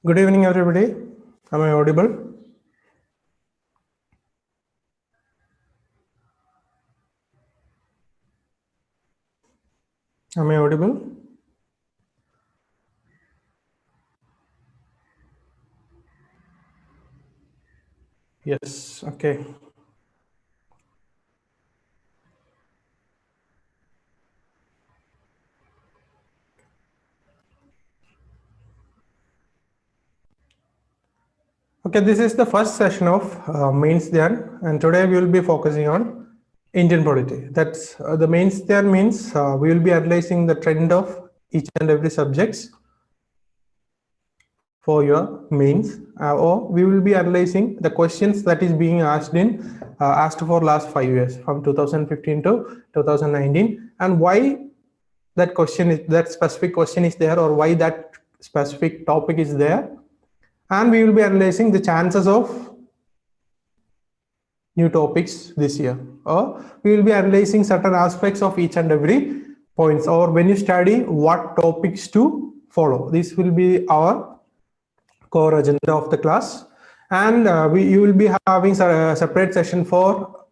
Good evening, everybody. Am I audible? Am I audible? Yes, okay. Okay, this is the first session of MainsDhyan, and today we will be focusing on Indian polity. That's the MainsDhyan means we will be analyzing the trend of each and every subjects for your mains, or we will be analyzing the questions that is being asked for last 5 years from 2015 to 2019, and why that specific question is there, or why that specific topic is there. And we will be analyzing the chances of new topics this year, or we will be analyzing certain aspects of each and every points, or when you study, what topics to follow. This will be our core agenda of the class, and you will be having a separate session for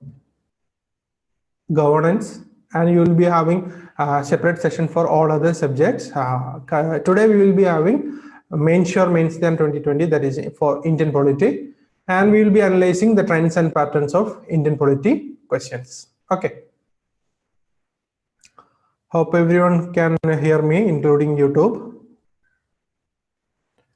governance, and you will be having a separate session for all other subjects. Today we will be having MainsDhyan 2020, that is for Indian polity, and we will be analyzing the trends and patterns of Indian polity questions. Okay. Hope everyone can hear me, including YouTube.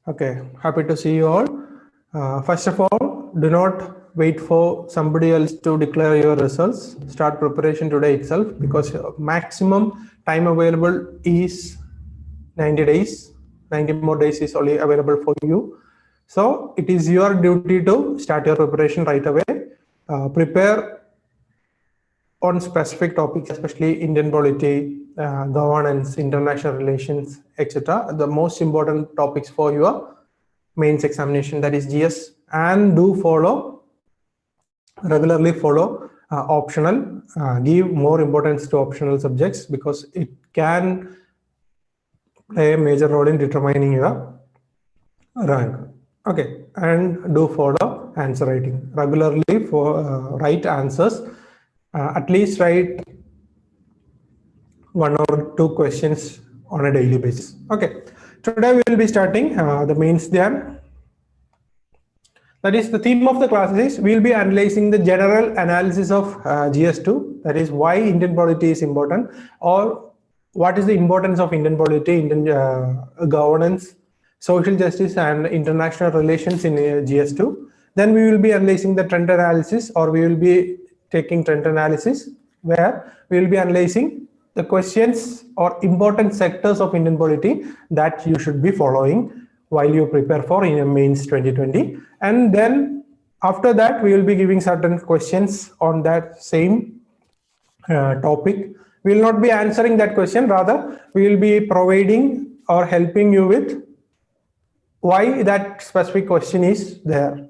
Okay, happy to see you all. First of all, do not wait for somebody else to declare your results. Start preparation today itself, because maximum time available is 90 days. 90 more days is only available for you. So it is your duty to start your preparation right away. Prepare on specific topics, especially Indian polity, governance, international relations, etc. The most important topics for your mains examination, that is GS, and do regularly follow optional. Give more importance to optional subjects, because it can play a major role in determining your rank. Okay, and do follow answer writing regularly for write answers. At least write 1 or 2 questions on a daily basis. Okay, today we will be starting the MainsDhyan. That is, the theme of the class is we will be analyzing the general analysis of GS2. That is, why Indian polity is important, or what is the importance of Indian polity, Indian governance, social justice, and international relations in GS2. Then we will be analyzing the trend analysis, or we will be taking trend analysis, where we will be analyzing the questions or important sectors of Indian polity that you should be following while you prepare for Mains 2020. And then after that, we will be giving certain questions on that same topic. We will not be answering that question, rather we will be providing or helping you with why that specific question is there.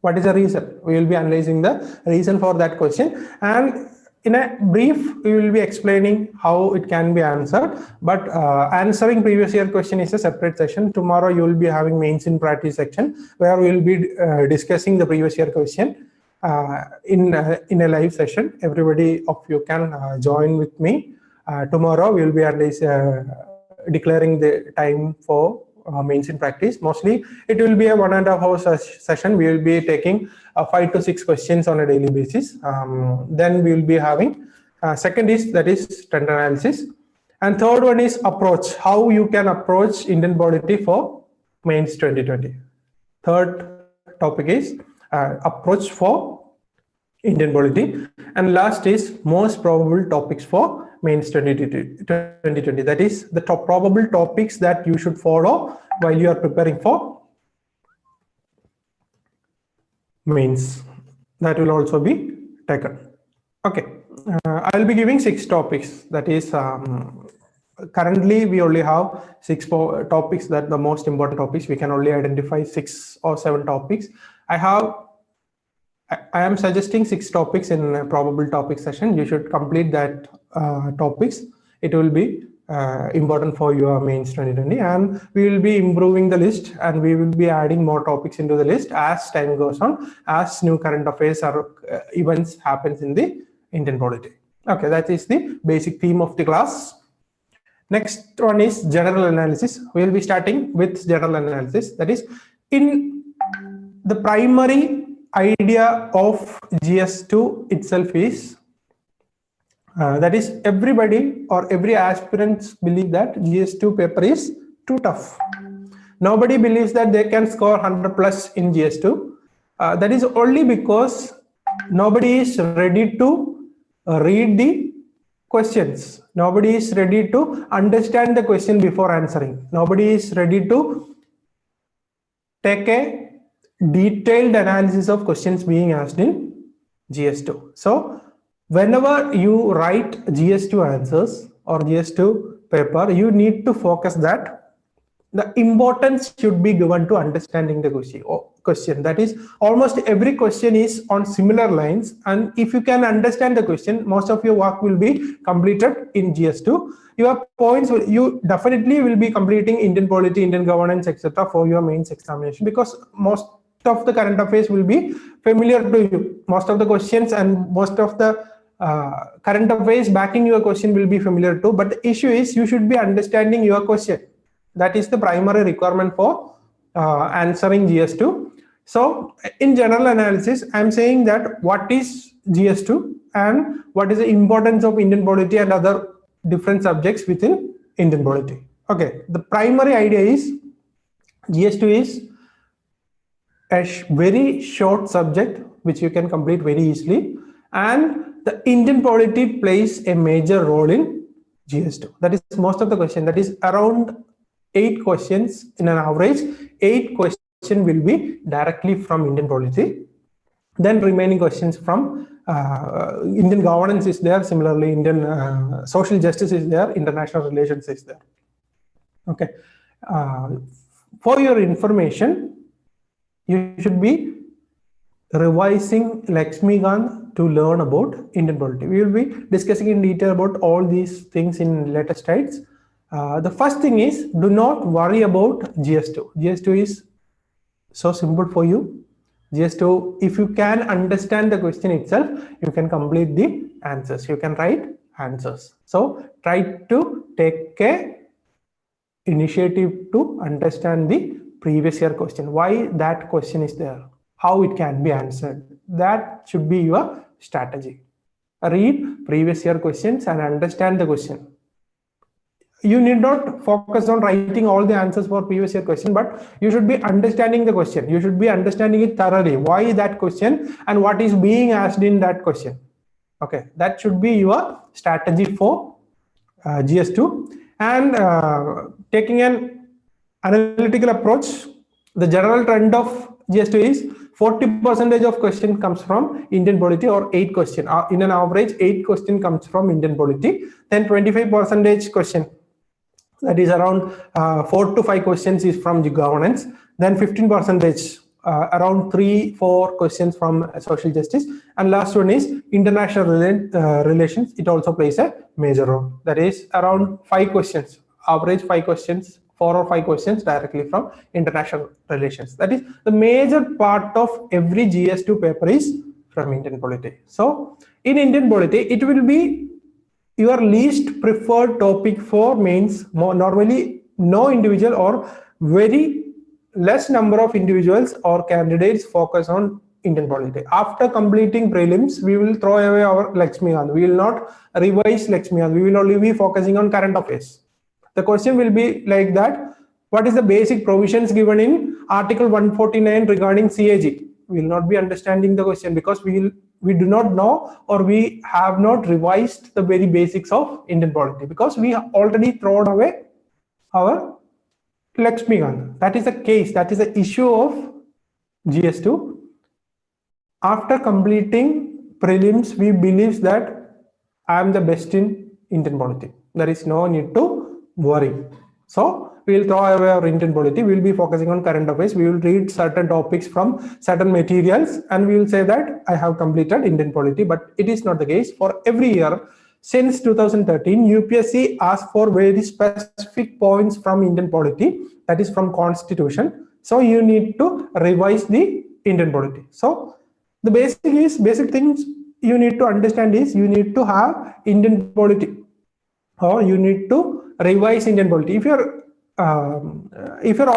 What is the reason? We will be analyzing the reason for that question, and in a brief, we will be explaining how it can be answered. But answering previous year question is a separate session. Tomorrow you will be having mains in practice section, where we will be discussing the previous year question in a live session. Everybody of you can join with me. Tomorrow we will be declaring the time for mains in practice. Mostly it will be a 1.5 hour session. We will be taking 5 to 6 questions on a daily basis. Then we will be having second is, that is trend analysis, and third one is approach, how you can approach Indian polity for mains 2020. Third topic is approach for Indian polity, and last is most probable topics for mains 2020. That is the top probable topics that you should follow while you are preparing for mains. That will also be taken. Okay, I will be giving 6 topics. That is, currently we only have 6 topics, that the most important topics. We can only identify 6 or 7 topics. I am suggesting 6 topics in a probable topic session. You should complete that topics. It will be important for your mains 2020, and we will be improving the list and we will be adding more topics into the list as time goes on, as new current affairs or events happens in the Indian polity. Okay, that is the basic theme of the class. Next one is general analysis. We will be starting with general analysis. That is, in the primary idea of GS2 itself is that is, everybody or every aspirant believe that GS2 paper is too tough. Nobody believes that they can score 100 plus in GS2. That is only because nobody is ready to read the questions. Nobody is ready to understand the question before answering. Nobody is ready to take a detailed analysis of questions being asked in GS2. So whenever you write GS2 answers or GS2 paper, you need to focus that the importance should be given to understanding the question. That is, almost every question is on similar lines, and if you can understand the question, most of your work will be completed in GS2. Your points, you definitely will be completing Indian polity, Indian governance, etc. for your mains examination, because most of the current affairs will be familiar to you. Most of the questions and most of the current affairs backing your question will be familiar too, but the issue is you should be understanding your question. That is the primary requirement for answering GS2. So in general analysis, I'm saying that what is GS2 and what is the importance of Indian polity and other different subjects within Indian polity. Okay, the primary idea is GS2 is a very short subject which you can complete very easily, and the Indian polity plays a major role in GS2. That is most of the question, that is around 8 questions in an average. 8 questions will be directly from Indian polity. Then remaining questions from Indian governance is there. Similarly, Indian social justice is there. International relations is there. Okay. For your information, you should be revising Lakshmikant to learn about Indian polity. We will be discussing in detail about all these things in later slides. The first thing is, do not worry about GS2. GS2 is so simple for you. GS2, if you can understand the question itself, you can complete the answers. You can write answers. So try to take a initiative to understand the previous year question. Why that question is there? How it can be answered? That should be your strategy. Read previous year questions and understand the question. You need not focus on writing all the answers for previous year question, but you should be understanding the question. You should be understanding it thoroughly. Why that question and what is being asked in that question. Okay, that should be your strategy for GS2. And taking an analytical approach, the general trend of GS2 is 40% of question comes from Indian polity, or 8 question. In an average, 8 question comes from Indian polity. Then 25% question, that is around 4 to 5 questions is from the governance. Then 15%, around 3-4 questions from social justice. And last one is international relations. It also plays a major role. That is around 5 questions, average 5 questions, 4 or 5 questions directly from international relations. That is the major part of every GS2 paper is from Indian polity. So in Indian polity, it will be your least preferred topic for mains. Normally, no individual or very less number of individuals or candidates focus on Indian polity. After completing prelims, we will throw away our Lakshmikant. We will not revise Lakshmikant. We will only be focusing on current affairs. The question will be like that: what is the basic provisions given in Article 149 regarding CAG? We will not be understanding the question because we do not know, or we have not revised the very basics of Indian polity, because we have already thrown away our Lakshmikant. That is the case. That is the issue of GS2. After completing prelims, we believe that I am the best in Indian polity. There is no need to worry. So we will throw away our Indian polity. We will be focusing on current affairs. We will read certain topics from certain materials and we will say that I have completed Indian polity, but it is not the case. For every year, since 2013, UPSC asked for very specific points from Indian polity, that is from Constitution. So you need to revise the Indian polity. So the basic things you need to understand is you need to have Indian polity, or you need to revise Indian polity. If your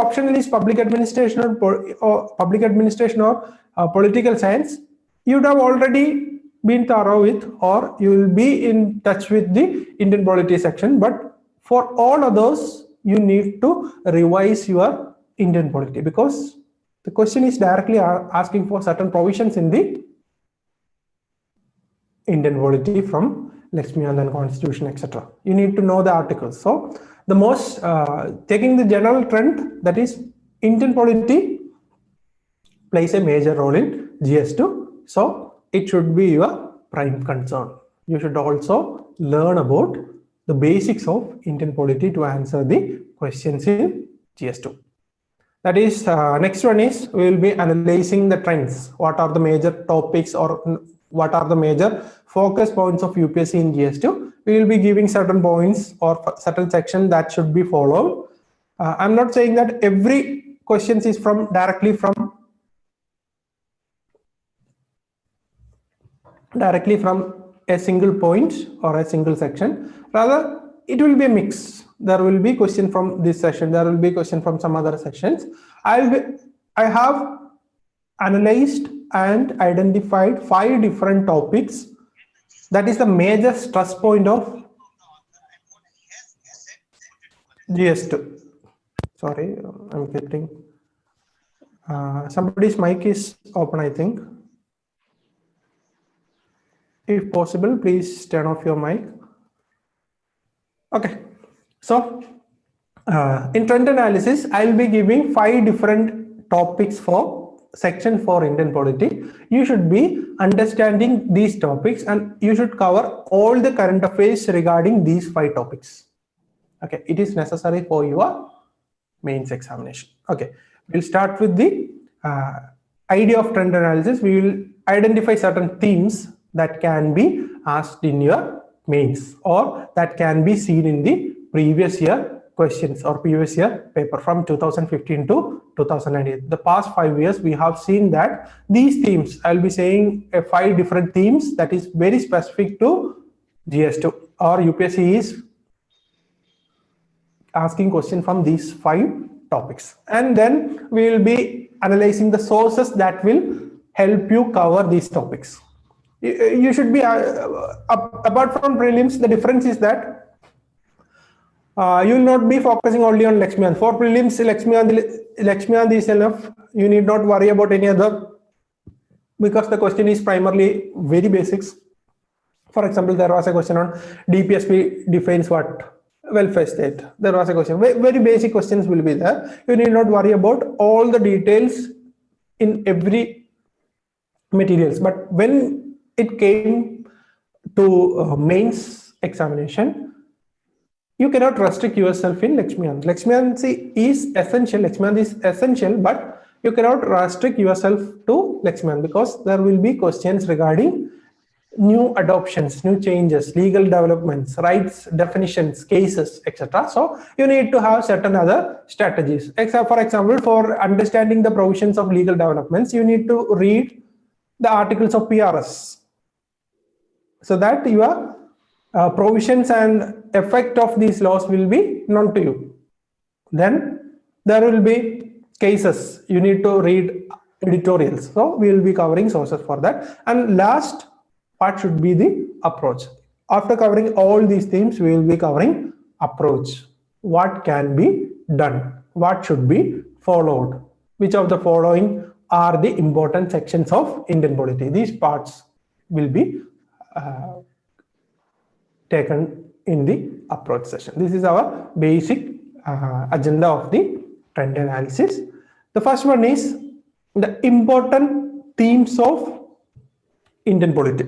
optional is public administration or political science, you'd have already been thorough with, or you will be in touch with the Indian polity section. But for all others, you need to revise your Indian polity, because the question is directly asking for certain provisions in the Indian polity from Lakshminandhan Constitution, etc. You need to know the articles. So the most taking the general trend, that is Indian polity plays a major role in GS2. So it should be your prime concern. You should also learn about the basics of Indian polity to answer the questions in GS2. That is, next one is we will be analyzing the trends. What are the major topics, or what are the major focus points of UPSC in GS2? We will be giving certain points or certain section that should be followed. I'm not saying that every question is directly from a single point or a single section. Rather, it will be a mix. There will be question from this session, there will be question from some other sections. I have analyzed and identified 5 different topics. That is the major stress point of GS2. Sorry, I'm getting somebody's mic is open, I think. If possible, please turn off your mic. Okay, so in trend analysis, I'll be giving 5 different topics for section for Indian polity. You should be understanding these topics, and you should cover all the current affairs regarding these 5 topics. Okay, it is necessary for your mains examination. Okay, we'll start with the idea of trend analysis. We will identify certain themes that can be asked in your mains, or that can be seen in the previous year questions or previous year paper from 2015 to 2008. The past 5 years, we have seen that these themes, I'll be saying 5 different themes that is very specific to GS2, or UPSC is asking question from these 5 topics. And then we will be analyzing the sources that will help you cover these topics. You should be, apart from prelims, the difference is that you will not be focusing only on Lakshminandhan. For prelims, Lakshminandhan is enough. You need not worry about any other, because the question is primarily very basics. For example, there was a question on DPSP defines what? Welfare state. There was a question. Very basic questions will be there. You need not worry about all the details in every materials. But when it came to mains examination, you cannot restrict yourself in Lakshminandhan. Lakshminandhan is essential. Lakshminandhan is essential, but you cannot restrict yourself to Lakshminandhan, because there will be questions regarding new adoptions, new changes, legal developments, rights, definitions, cases, etc. So you need to have certain other strategies. For example, for understanding the provisions of legal developments, you need to read the articles of PRS, so that your provisions and effect of these laws will be known to you. Then there will be cases. You need to read editorials. So we will be covering sources for that. And last part should be the approach. After covering all these themes, we will be covering approach. What can be done? What should be followed? Which of the following are the important sections of Indian polity? These parts will be taken in the approach session. This is our basic agenda of the trend analysis. The first one is the important themes of Indian polity.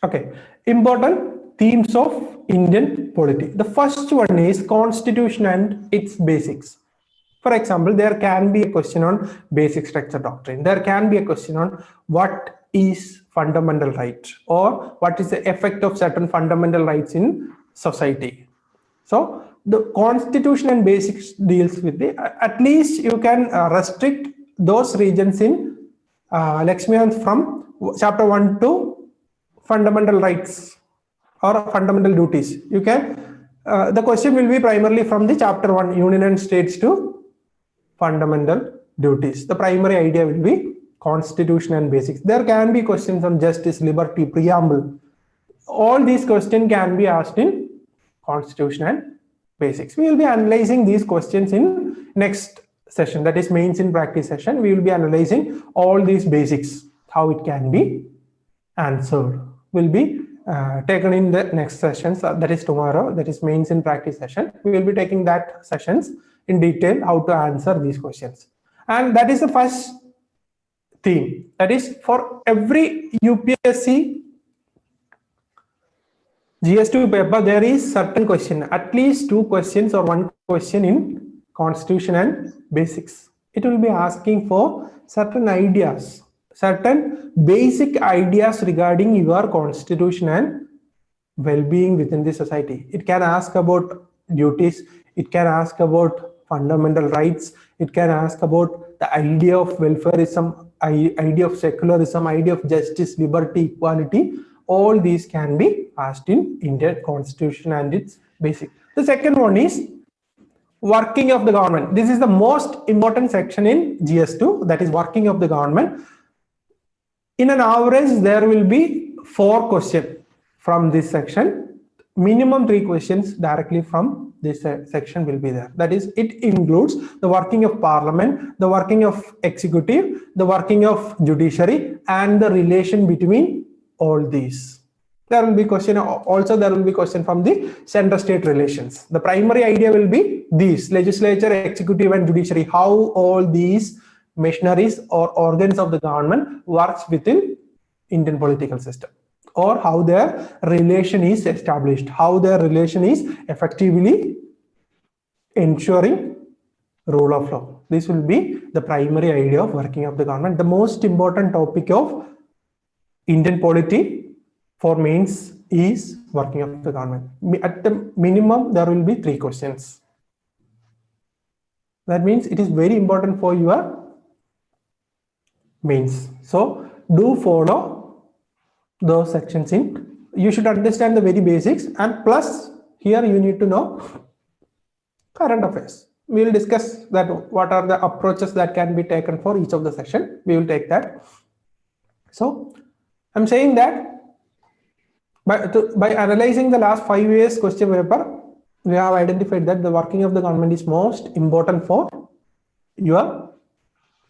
Okay, important themes of Indian polity. The first one is Constitution and its basics. For example, there can be a question on basic structure doctrine. There can be a question on what is fundamental right, or what is the effect of certain fundamental rights in society. So the constitution and basics deals with the, at least you can restrict those regions in Lakshmian from chapter 1 to fundamental rights or fundamental duties. You can, the question will be primarily from the chapter 1 union and states to fundamental duties. The primary idea will be constitution and basics. There can be questions on justice, liberty, preamble. All these questions can be asked in constitution and basics. We will be analyzing these questions in next session, that is mains in practice session. We will be analyzing all these basics, how it can be answered. Will be taken in the next sessions, that is tomorrow, that is mains in practice session. We will be taking that sessions in detail, how to answer these questions. And that is the first theme. That is for every UPSC GS2 paper, there is certain question, at least 2 questions or 1 question in constitution and basics. It will be asking for certain ideas, certain basic ideas regarding your constitution and well-being within the society. It can ask about duties, it can ask about fundamental rights, it can ask about the idea of welfareism, idea of secularism, idea of justice, liberty, equality. All these can be asked in Indian constitution and its basic. The second one is working of the government. This is the most important section in GS2, that is working of the government. In an average, there will be 4 questions from this section. Minimum 3 questions directly from this section will be there. That is, it includes the working of parliament, the working of executive, the working of judiciary, and the relation between all these. There will be question, also there will be question from the center-state relations. The primary idea will be these: legislature, executive, and judiciary, how all these machineries or organs of the government works within Indian political system, or how their relation is established, how their relation is effectively ensuring rule of law. This will be the primary idea of working of the government. The most important topic of Indian polity for mains is working of the government. At the minimum, there will be 3 questions. That means it is very important for your mains. So do follow those sections in. You should understand the very basics, and plus here you need to know current affairs. We will discuss that what are the approaches that can be taken for each of the section. We will take that. So I'm saying that by analyzing the last 5 years question paper, we have identified that the working of the government is most important for your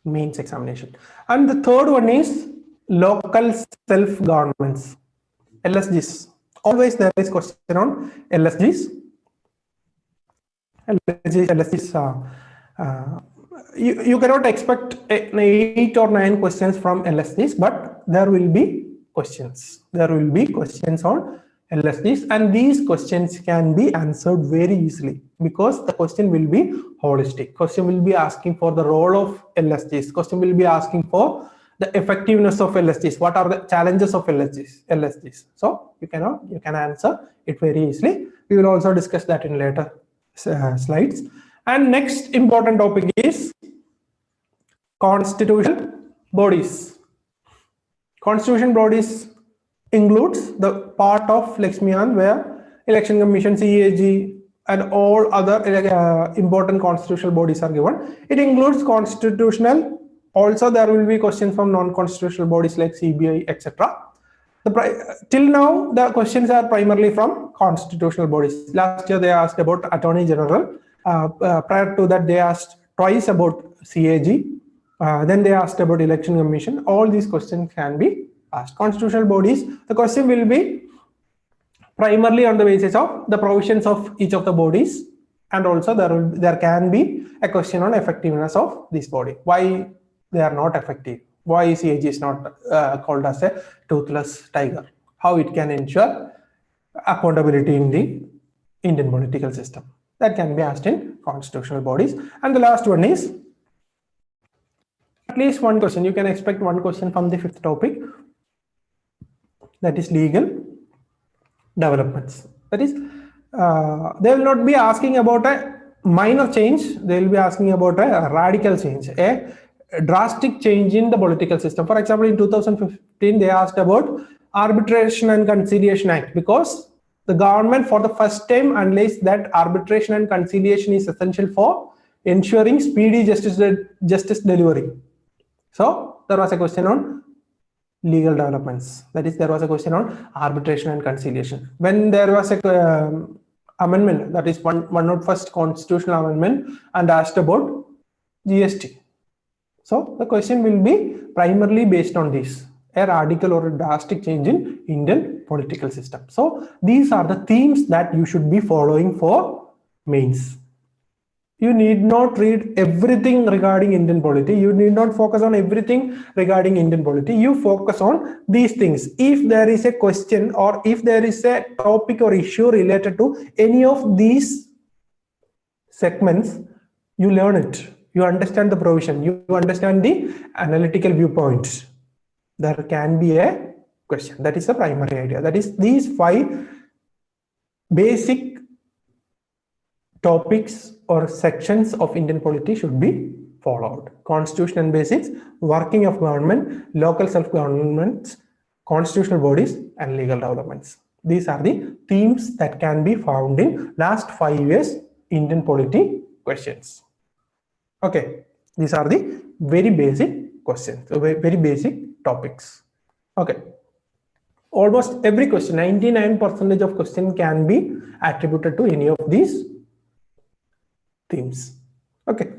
mains examination. And the third one is local self-governments, LSGs. Always there is question on LSGs. You cannot expect 8 or 9 questions from LSGs, but there will be questions. There will be questions on LSGs, and these questions can be answered very easily because the question will be holistic. Question will be asking for the role of LSGs. Question will be asking for the effectiveness of LSGs. What are the challenges of LSGs? So you can answer it very easily. We will also discuss that in later slides. And next important topic is constitutional bodies. Constitution bodies includes the part of Lakshmian where Election Commission, CAG, and all other important constitutional bodies are given. It includes constitutional. Also, there will be questions from non-constitutional bodies like CBI, etc. Till now, the questions are primarily from constitutional bodies. Last year, they asked about Attorney General. Prior to that, they asked twice about CAG. Then they asked about Election Commission. All these questions can be asked. Constitutional bodies, the question will be primarily on the basis of the provisions of each of the bodies, and also there can be a question on effectiveness of this body. Why they are not effective? Why CAG is not called as a toothless tiger? How it can ensure accountability in the Indian political system? That can be asked in constitutional bodies. And the last one is at least 1 question. You can expect 1 question from the 5th topic. that is legal developments. That is, they will not be asking about a minor change, they will be asking about a radical change, a drastic change in the political system. For example, in 2015 they asked about Arbitration and Conciliation Act, because the government for the first time analyzed that arbitration and conciliation is essential for ensuring speedy justice delivery. So there was a question on legal developments. That is, there was a question on arbitration and conciliation. When there was a amendment, that is 101st constitutional amendment, and asked about GST. So the question will be primarily based on this, a radical or a drastic change in Indian political system. So these are the themes that you should be following for mains. You need not read everything regarding Indian polity. You need not focus on everything regarding Indian polity. You focus on these things. If there is a question or if there is a topic or issue related to any of these segments, you learn it. You understand the provision. You understand the analytical viewpoint. There can be a question. That is the primary idea. That is, these 5 basic topics or sections of Indian polity should be followed. Constitution and basics, working of government, local self-governments, constitutional bodies, and legal developments. These are the themes that can be found in last 5 years Indian polity questions. Okay, these are the very basic questions, very basic topics. Okay, almost every question, 99% of question can be attributed to any of these themes. Okay,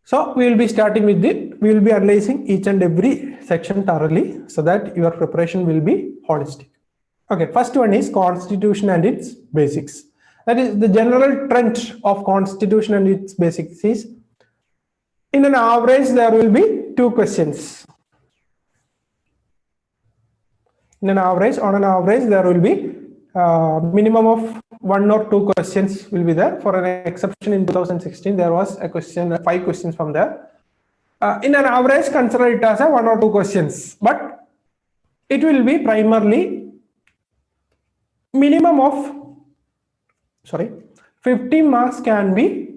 so we will be starting with it. We will be analyzing each and every section thoroughly so that your preparation will be holistic. Okay, first one is Constitution and its basics. That is, the general trend of Constitution and its basics is, in an average there will be 2 questions. In an average, on an average there will be minimum of 1 or 2 questions will be there. For an exception, in 2016 there was a question, 5 questions from there. In an average, consider it as a 1 or 2 questions, but it will be primarily minimum of 50 marks can be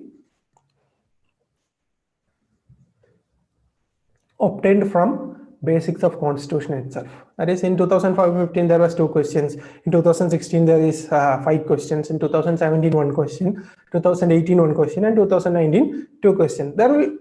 obtained from basics of Constitution itself. That is, in 2015 there was 2 questions, in 2016 there is 5 questions, in 2017 1 question, 2018 1 question, and 2019 2 questions. There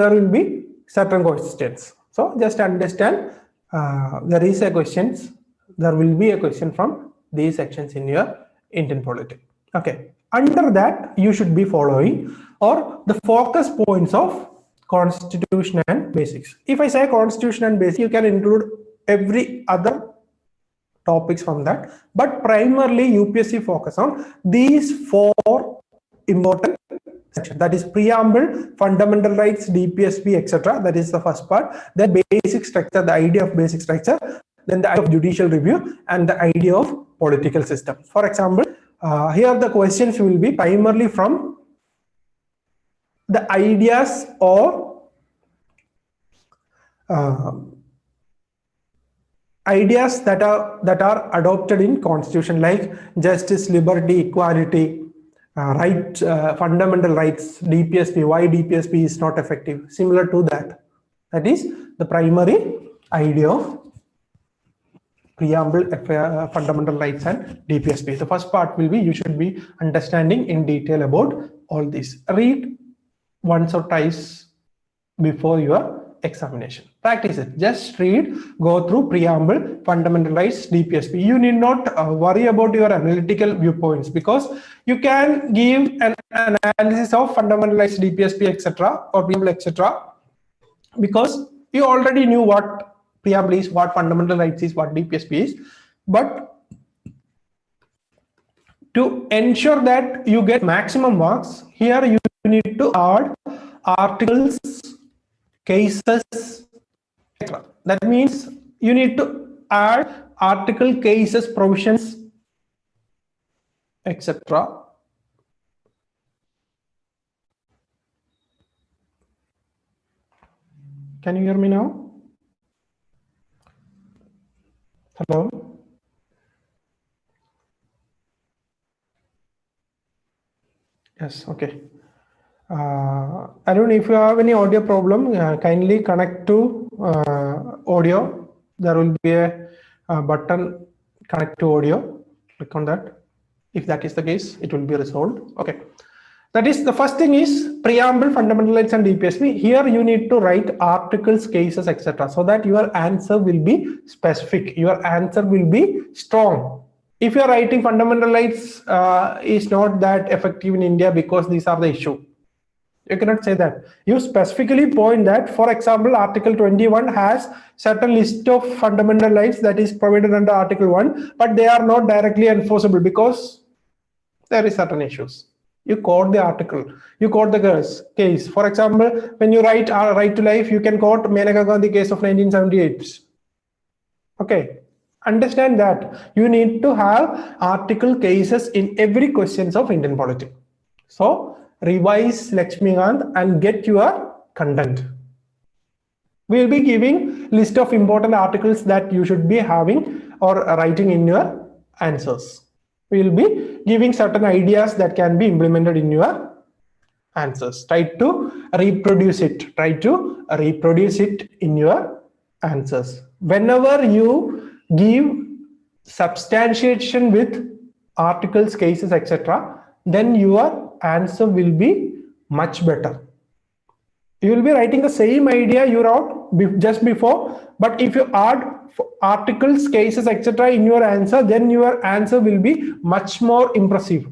will be certain questions. So just understand, there is a questions, there will be a question from these sections in your Indian polity. Okay, under that you should be following or the focus points of Constitution and basics. If I say Constitution and basics, you can include every other topics from that, but primarily UPSC focus on these 4 important sections. That is preamble, fundamental rights, DPSP, etc. That is the first part. Then basic structure, the idea of basic structure, then the idea of judicial review, and the idea of political system. For example, here the questions will be primarily from the ideas or ideas that are adopted in Constitution, like justice, liberty, equality, fundamental rights, DPSP, why DPSP is not effective, similar to that. That is the primary idea of preamble, fundamental rights, and DPSP. The first part will be, you should be understanding in detail about all this. Read once or twice before your examination. Practice it. Just read, go through preamble, fundamental rights, DPSP. You need not worry about your analytical viewpoints, because you can give an analysis of fundamental rights, DPSP, etc., or preamble, etc., because you already knew what preamble is, what fundamental rights is, what DPSP is. But to ensure that you get maximum marks, here you need to add articles, cases, etc. That means you need to add article, cases, provisions, etc. Can you hear me now? Hello. Yes, okay. I don't know if you have any audio problem, kindly connect to audio. There will be a button connect to audio. Click on that. If that is the case, it will be resolved. Okay. That is the first thing is preamble, fundamental rights and UPSC. Here you need to write articles, cases, etc. so that your answer will be specific. Your answer will be strong. If you are writing fundamental rights is not that effective in India because these are the issue. You cannot say that. You specifically point that, for example, Article 21 has certain list of fundamental rights that is provided under Article 1, but they are not directly enforceable because there is certain issues. You quote the article, you quote the case. For example, when you write right to life, you can quote Maneka Gandhi case of 1978. Okay. Understand that you need to have article cases in every questions of Indian polity. So revise Lakshmikant and get your content. We will be giving list of important articles that you should be having or writing in your answers. We will be giving certain ideas that can be implemented in your answers. Try to reproduce it. Try to reproduce it in your answers. Whenever you give substantiation with articles, cases, etc., then your answer will be much better. You will be writing the same idea you wrote just before, but if you add articles, cases, etc. in your answer, then your answer will be much more impressive.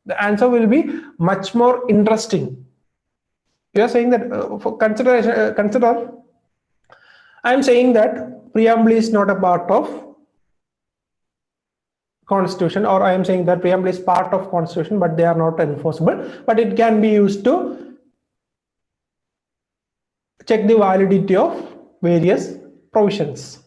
The answer will be much more interesting. You are saying that for consideration, consider. I am saying that preamble is not a part of Constitution, or I am saying that preamble is part of Constitution, but they are not enforceable. But it can be used to check the validity of various provisions.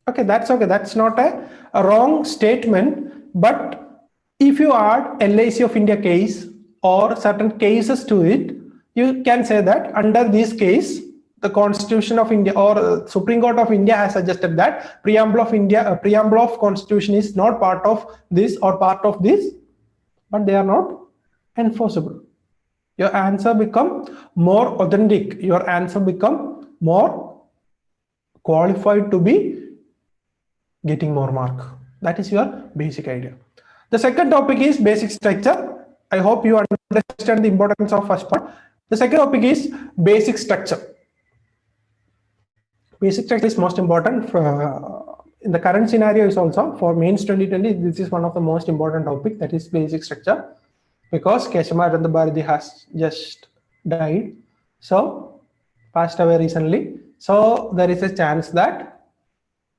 Okay, that's okay. That's not a wrong statement. But if you add LIC of India case or certain cases to it, you can say that under this case, the Constitution of India or Supreme Court of India has suggested that preamble of India, preamble of Constitution is not part of this or part of this, but they are not enforceable. Your answer become more authentic. Your answer become more qualified to be getting more mark. That is your basic idea. The second topic is basic structure. I hope you understand the importance of first part. The second topic is basic structure. Basic structure is most important in the current scenario is also for mains 2020. This is one of the most important topic, that is basic structure, because Keshamaranda Bharati has just died, so passed away recently. So there is a chance that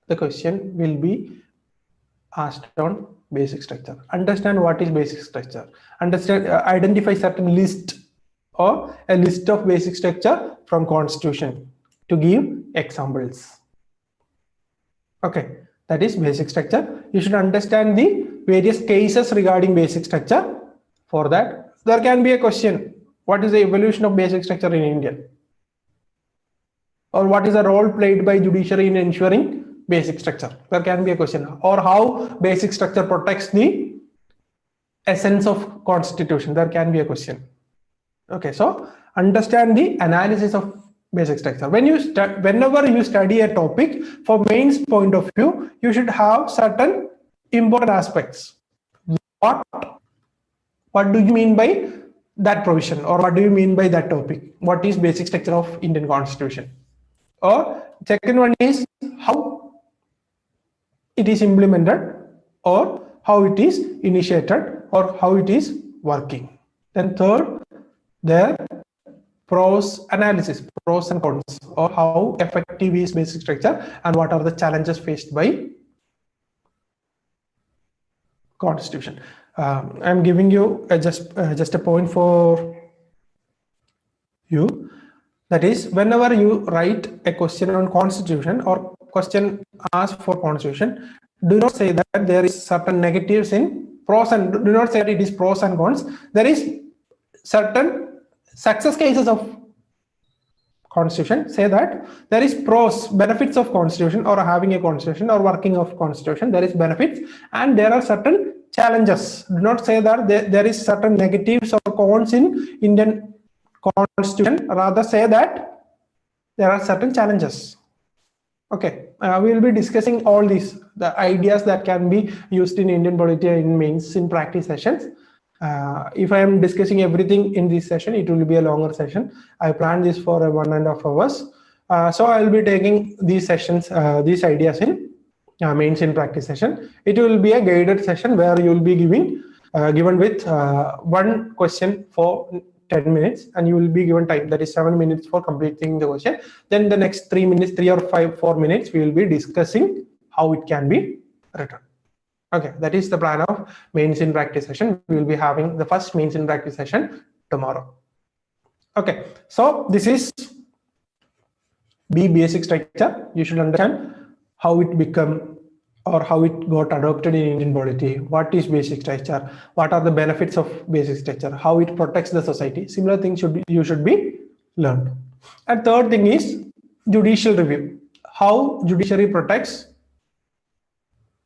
the question will be asked on basic structure. Understand what is basic structure. Understand, identify certain list or a list of basic structure from Constitution to give examples. Okay, that is basic structure. You should understand the various cases regarding basic structure. For that, there can be a question: what is the evolution of basic structure in India? Or what is the role played by judiciary in ensuring basic structure? There can be a question. Or how basic structure protects the essence of Constitution? There can be a question. Okay, so understand the analysis of basic structure. Whenever you study a topic, for mains point of view, you should have certain important aspects. What do you mean by that provision, or what do you mean by that topic? What is basic structure of Indian Constitution? Or second one is how it is implemented, or how it is initiated, or how it is working. Then third, their pros analysis, pros and cons, or how effective is basic structure and what are the challenges faced by Constitution. I'm giving you just a point for you. That is, whenever you write a question on Constitution or question asked for Constitution, do not say that there is certain negatives in pros, and do not say that it is pros and cons. There is certain success cases of constitution, say that there is pros, benefits of constitution, or having a constitution or working of constitution. There is benefits and there are certain challenges. Do not say that there is certain negatives or cons in Indian constitution. Rather say that there are certain challenges. Okay, we will be discussing all these, the ideas that can be used in Indian polity in mains in practice sessions. If I am discussing everything in this session, it will be a longer session. I planned this for 1.5 hours. So I will be taking these sessions, these ideas in mains in practice session. It will be a guided session where you will be given with one question for 10 minutes, and you will be given time, that is 7 minutes for completing the question. Then the next 3 minutes, 4 minutes, we will be discussing how it can be written. Okay, that is the plan of mains in practice session. We will be having the first mains in practice session tomorrow. Okay, so this is basic structure. You should understand how it become or how it got adopted in Indian polity. What is basic structure? What are the benefits of basic structure? How it protects the society? Similar things you should be learned. And third thing is judicial review. How judiciary protects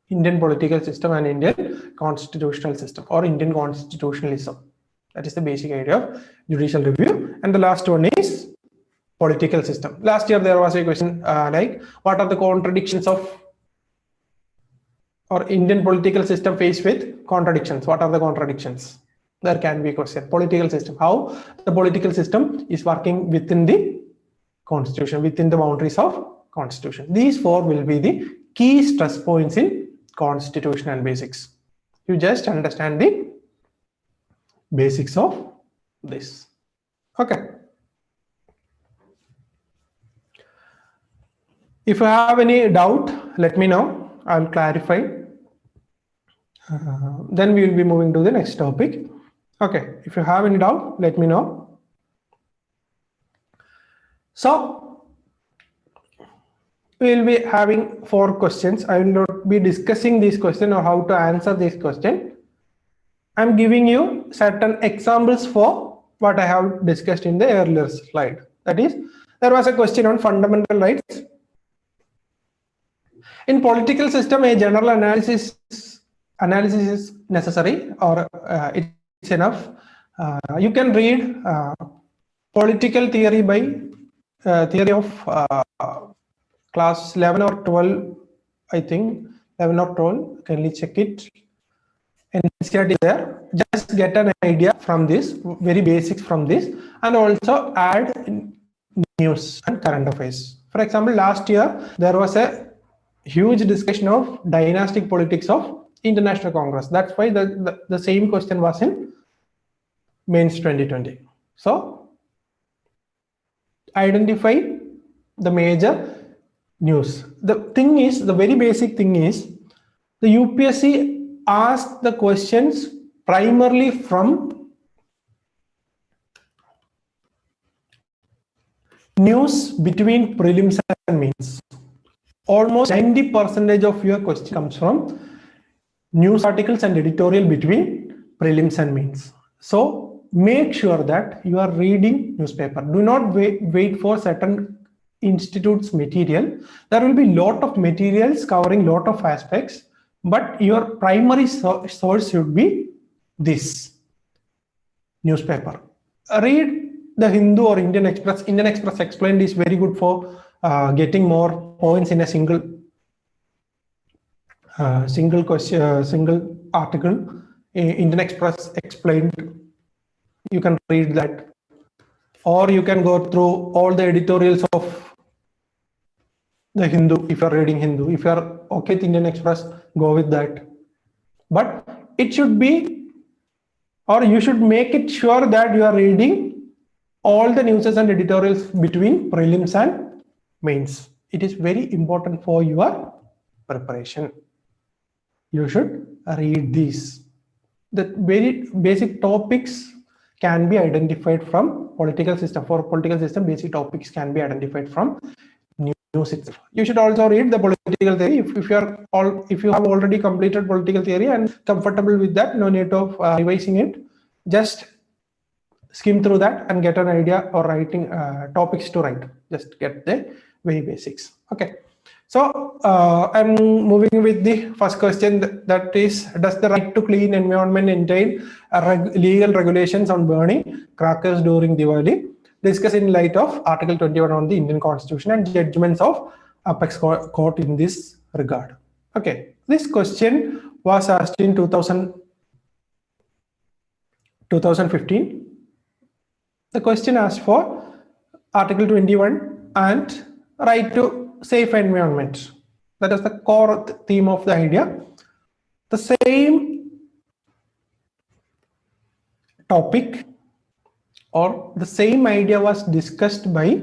Indian political system and Indian constitutional system or Indian constitutionalism. That is the basic idea of judicial review. And the last one is political system. Last year there was a question like, what are the contradictions of or Indian political system faced with contradictions? What are the contradictions? There can be a question. Political system, how the political system is working within the constitution, within the boundaries of constitution. These four will be the key stress points in constitutional basics. You just understand the basics of this. Okay. If you have any doubt, let me know. I'll clarify. Then we will be moving to the next topic. Okay. If you have any doubt, let me know. So we will be having 4 questions. I will not be discussing this question or how to answer this question. I'm giving you certain examples for what I have discussed in the earlier slide. That is, there was a question on fundamental rights. In political system, a general analysis is necessary, or it's enough. You can read political theory by theory of class 11 or 12, I think 11 or 12. Can you check it? NCERT is there. Just get an idea from this, very basics from this, and also add news and current affairs. For example, last year there was a huge discussion of dynastic politics of International Congress. That's why the same question was in mains 2020. So identify the major news. The thing is, the very basic thing is, the UPSC asked the questions primarily from news between prelims and mains. Almost 90% of your question comes from news articles and editorial between prelims and mains. So make sure that you are reading newspaper. Do not wait for certain institutes material. There will be lot of materials covering lot of aspects, but your primary source should be this newspaper. Read the Hindu or Indian Express. Indian Express Explained is very good for getting more points in a single question, single article. Indian Express Explained, you can read that, or you can go through all the editorials of the Hindu. If you are reading Hindu, if you are okay with Indian Express, go with that. But it should be, or you should make it sure that you are reading all the news and editorials between prelims and mains. It is very important for your preparation. You should read these. The very basic topics can be identified from political system. For political system, basic topics can be identified from news itself. You should also read the political theory. If you have already completed political theory and comfortable with that, no need of revising it. Just skim through that and get an idea or writing topics to write. Just get the very basics. Okay. So I'm moving with the first question, that is, does the right to clean environment entail legal regulations on burning crackers during Diwali? Discuss in light of Article 21 on the Indian Constitution and judgments of Apex Court in this regard. Okay, this question was asked in 2015. The question asked for Article 21 and right to safe environment. That is the core theme of the idea. The same topic or the same idea was discussed by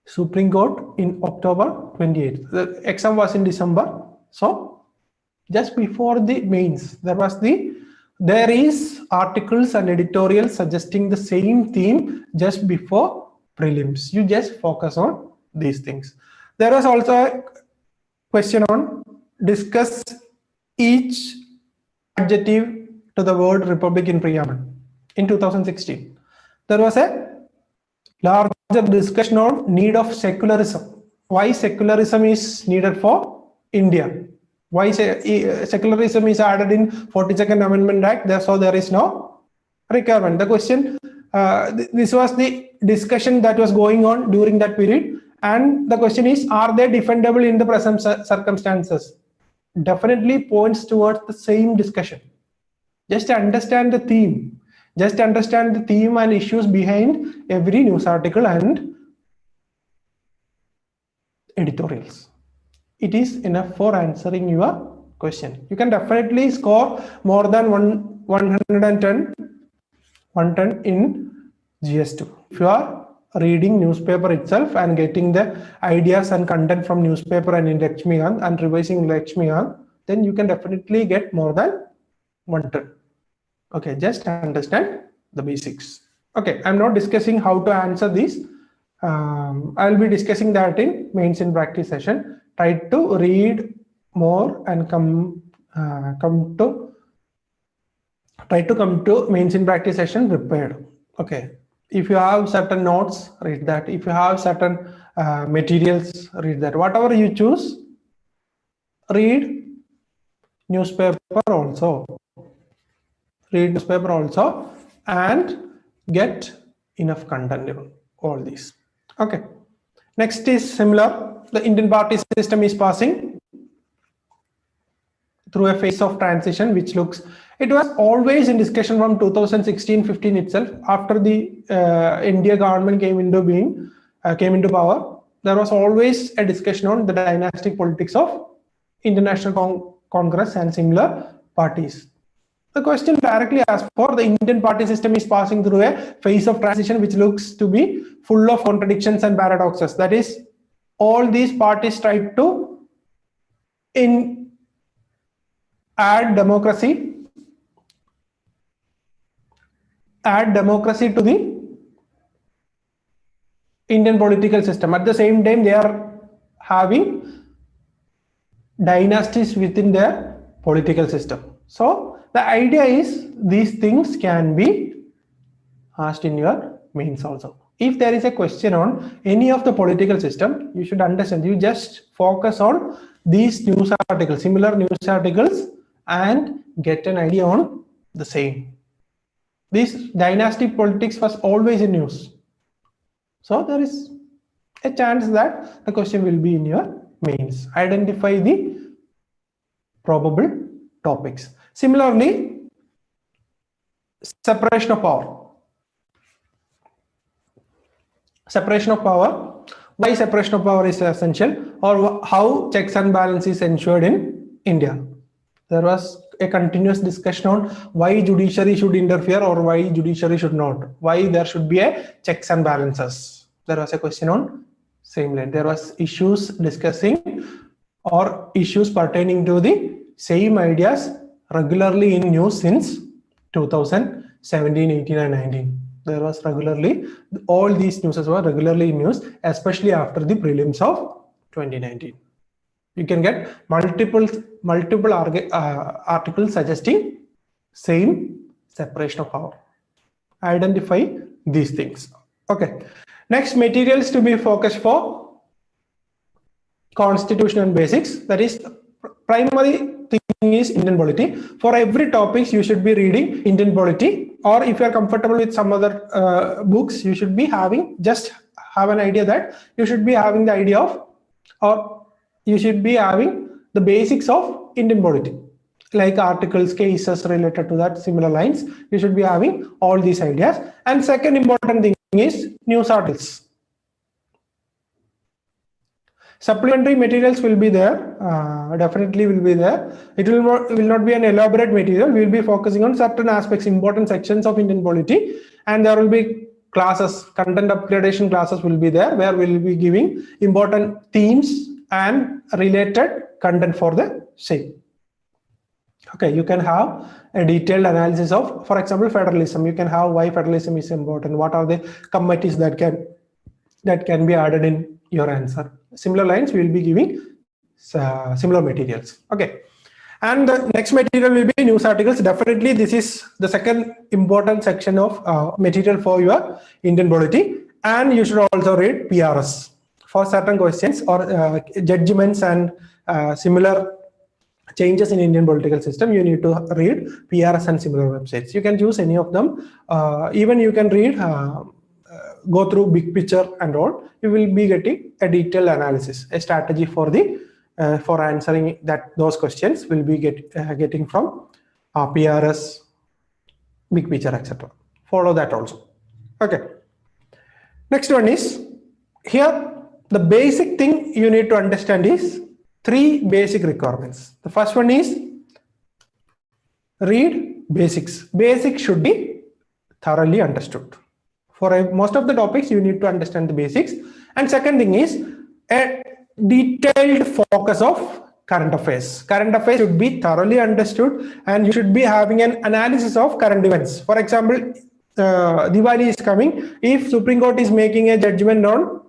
Supreme Court in October 28th. The exam was in December. So just before the mains, there is articles and editorials suggesting the same theme just before prelims. You just focus on these things. There was also a question on discuss each adjective to the word republic in preamble in 2016. There was a larger discussion on need of secularism. Why secularism is needed for India? Why secularism is added in 42nd Amendment Act? So there is no requirement. The question, this was the discussion that was going on during that period. And the question is, are they defendable in the present circumstances? Definitely points towards the same discussion. Just understand the theme. Just understand the theme and issues behind every news article and editorials. It is enough for answering your question. You can definitely score more than 110 in GS2. If you are reading newspaper itself and getting the ideas and content from newspaper and in Lakshmikant and revising Lakshmikant, then you can definitely get more than 110. Okay, just understand the basics. Okay, I'm not discussing how to answer these. I'll be discussing that in mains in practice session. Try to read more and come to mains in practice session prepared. Okay. If you have certain notes, read that. If you have certain materials, read that. Whatever you choose, read newspaper also. Read newspaper also and get enough content in all these. Okay. Next is similar. The Indian party system is passing through a phase of transition, which looks, it was always in discussion from 2016-15 itself. After the India government came into power, there was always a discussion on the dynastic politics of International Congress and similar parties. The question directly asks for the Indian party system is passing through a phase of transition which looks to be full of contradictions and paradoxes. That is, all these parties try to add democracy to the Indian political system. At the same time, they are having dynasties within their political system. So the idea is these things can be asked in your mains also. If there is a question on any of the political system, you should understand, you just focus on these news articles, similar news articles, and get an idea on the same. This dynastic politics was always in news. So there is a chance that the question will be in your mains. Identify the probable topics. Similarly, separation of power. Separation of power. Why separation of power is essential, or how checks and balances is ensured in India. There was a continuous discussion on why judiciary should interfere or why judiciary should not. Why there should be a checks and balances. There was a question on same line. There was issues discussing or issues pertaining to the same ideas regularly in news since 2017, 18 and 19. There was regularly, all these news were regularly in news, especially after the prelims of 2019. You can get multiple articles suggesting same separation of power. identify these things. Okay. Next, materials to be focused for constitution and basics. That is, primary thing is Indian polity. For every topic, you should be reading Indian polity, or if you are comfortable with some other books, you should be having, just have an idea that you should be having the idea of, or you should be having the basics of Indian polity, like articles, cases related to that, similar lines. You should be having all these ideas. And second important thing is news articles. Supplementary materials will be there, definitely will be there. It will not be an elaborate material. We will be focusing on certain aspects, important sections of Indian polity, and there will be classes, content upgradation classes will be there, where we will be giving important themes and related content for the same. Okay, you can have a detailed analysis of, for example, federalism. You can have why federalism is important, what are the committees that can be added in your answer. Similar lines, we will be giving similar materials. Okay, and the next material will be news articles. Definitely, this is the second important section of material for your Indian polity, and you should also read PRS for certain questions or judgments and similar changes in Indian political system. You need to read PRS and similar websites. You can choose any of them. Even you can read, go through big picture and all. You will be getting a detailed analysis, a strategy for the for answering those questions will be getting from PRS, big picture, etc. Follow that also. Okay. Next one is, here the basic thing you need to understand is 3 basic requirements. The first one is read basics. Basics should be thoroughly understood. For most of the topics, you need to understand the basics. And second thing is a detailed focus of current affairs. Current affairs should be thoroughly understood, and you should be having an analysis of current events. For example, Diwali is coming. If Supreme Court is making a judgment on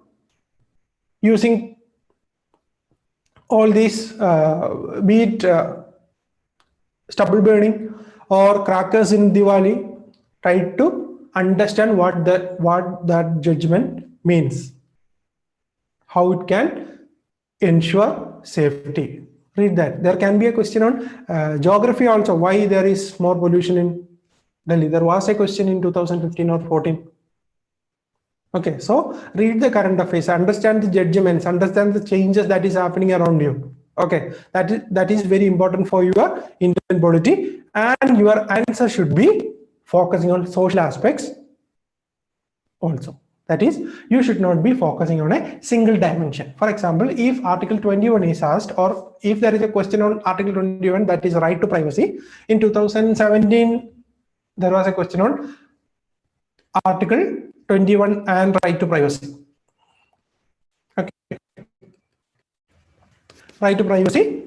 using all these, be it stubble burning or crackers in Diwali, try to understand what that judgment means, how it can ensure safety. Read that. There can be a question on geography also, why there is more pollution in Delhi. There was a question in 2015 or 14. Okay, so read the current affairs, understand the judgments, understand the changes that is happening around you. Okay, that is very important for your Indian polity, and your answer should be focusing on social aspects also. That is, you should not be focusing on a single dimension. For example, if Article 21 is asked, or if there is a question on Article 21, that is right to privacy. In 2017, there was a question on Article 21 and right to privacy. Okay. Right to privacy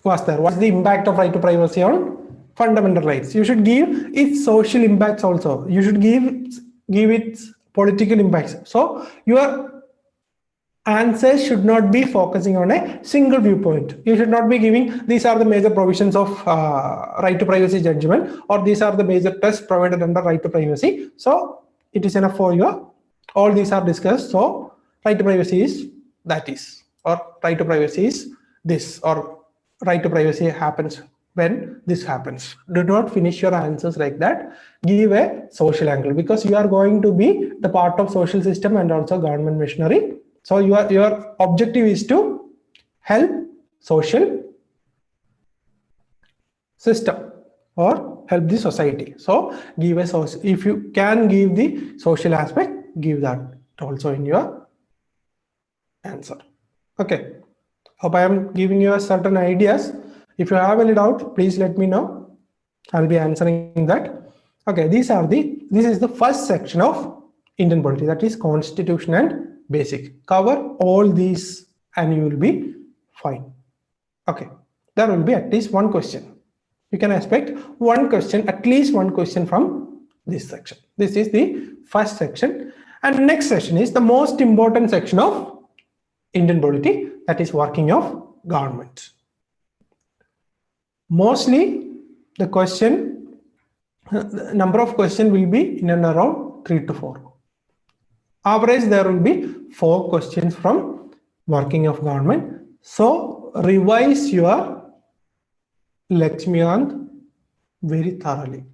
was there. What's the impact of right to privacy on fundamental rights? You should give its social impacts also. You should give its political impacts. So your answers should not be focusing on a single viewpoint. You should not be giving these are the major provisions of right to privacy judgment, or these are the major tests provided under right to privacy. So it is enough for you. All these are discussed. So right to privacy is that is, or right to privacy is this, or right to privacy happens when this happens. Do not finish your answers like that. Give a social angle, because you are going to be the part of social system and also government machinery. So your objective is to help social system or help the society. So give a source. If you can give the social aspect, give that also in your answer. Okay. Hope I am giving you a certain ideas. If you have any doubt, please let me know. I'll be answering that. Okay, this is the first section of Indian polity, that is constitution and basic. Cover all these and you will be fine. Okay, there will be at least one question. You can expect one question, at least one question from this section. This is the first section, and next section is the most important section of Indian polity, that is working of government. Mostly the question The number of questions will be in and around 3 to 4. Average, there will be 4 questions from working of government. So revise your Lakshmiant very thoroughly,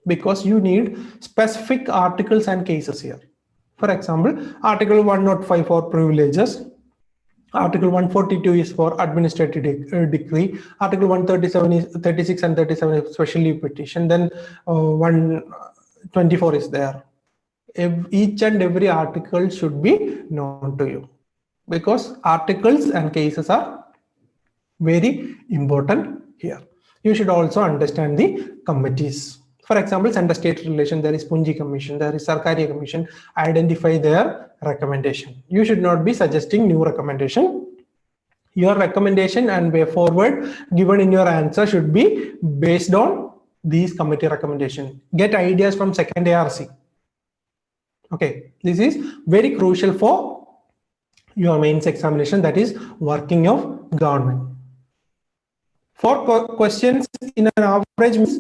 because you need specific articles and cases here. For example, Article 105 for privileges, Article 142 is for administrative decree, Article 137 is 36 and 37 is specially petition, then 124 is there. Each and every article should be known to you, because articles and cases are very important here. You should also understand the committees. For example, center-state relation, there is Punji Commission, there is Sarkari Commission. Identify their recommendation. You should not be suggesting new recommendation. Your recommendation and way forward given in your answer should be based on these committee recommendation. Get ideas from second ARC. Okay, this is very crucial for your mains examination, that is working of government. For questions in an average,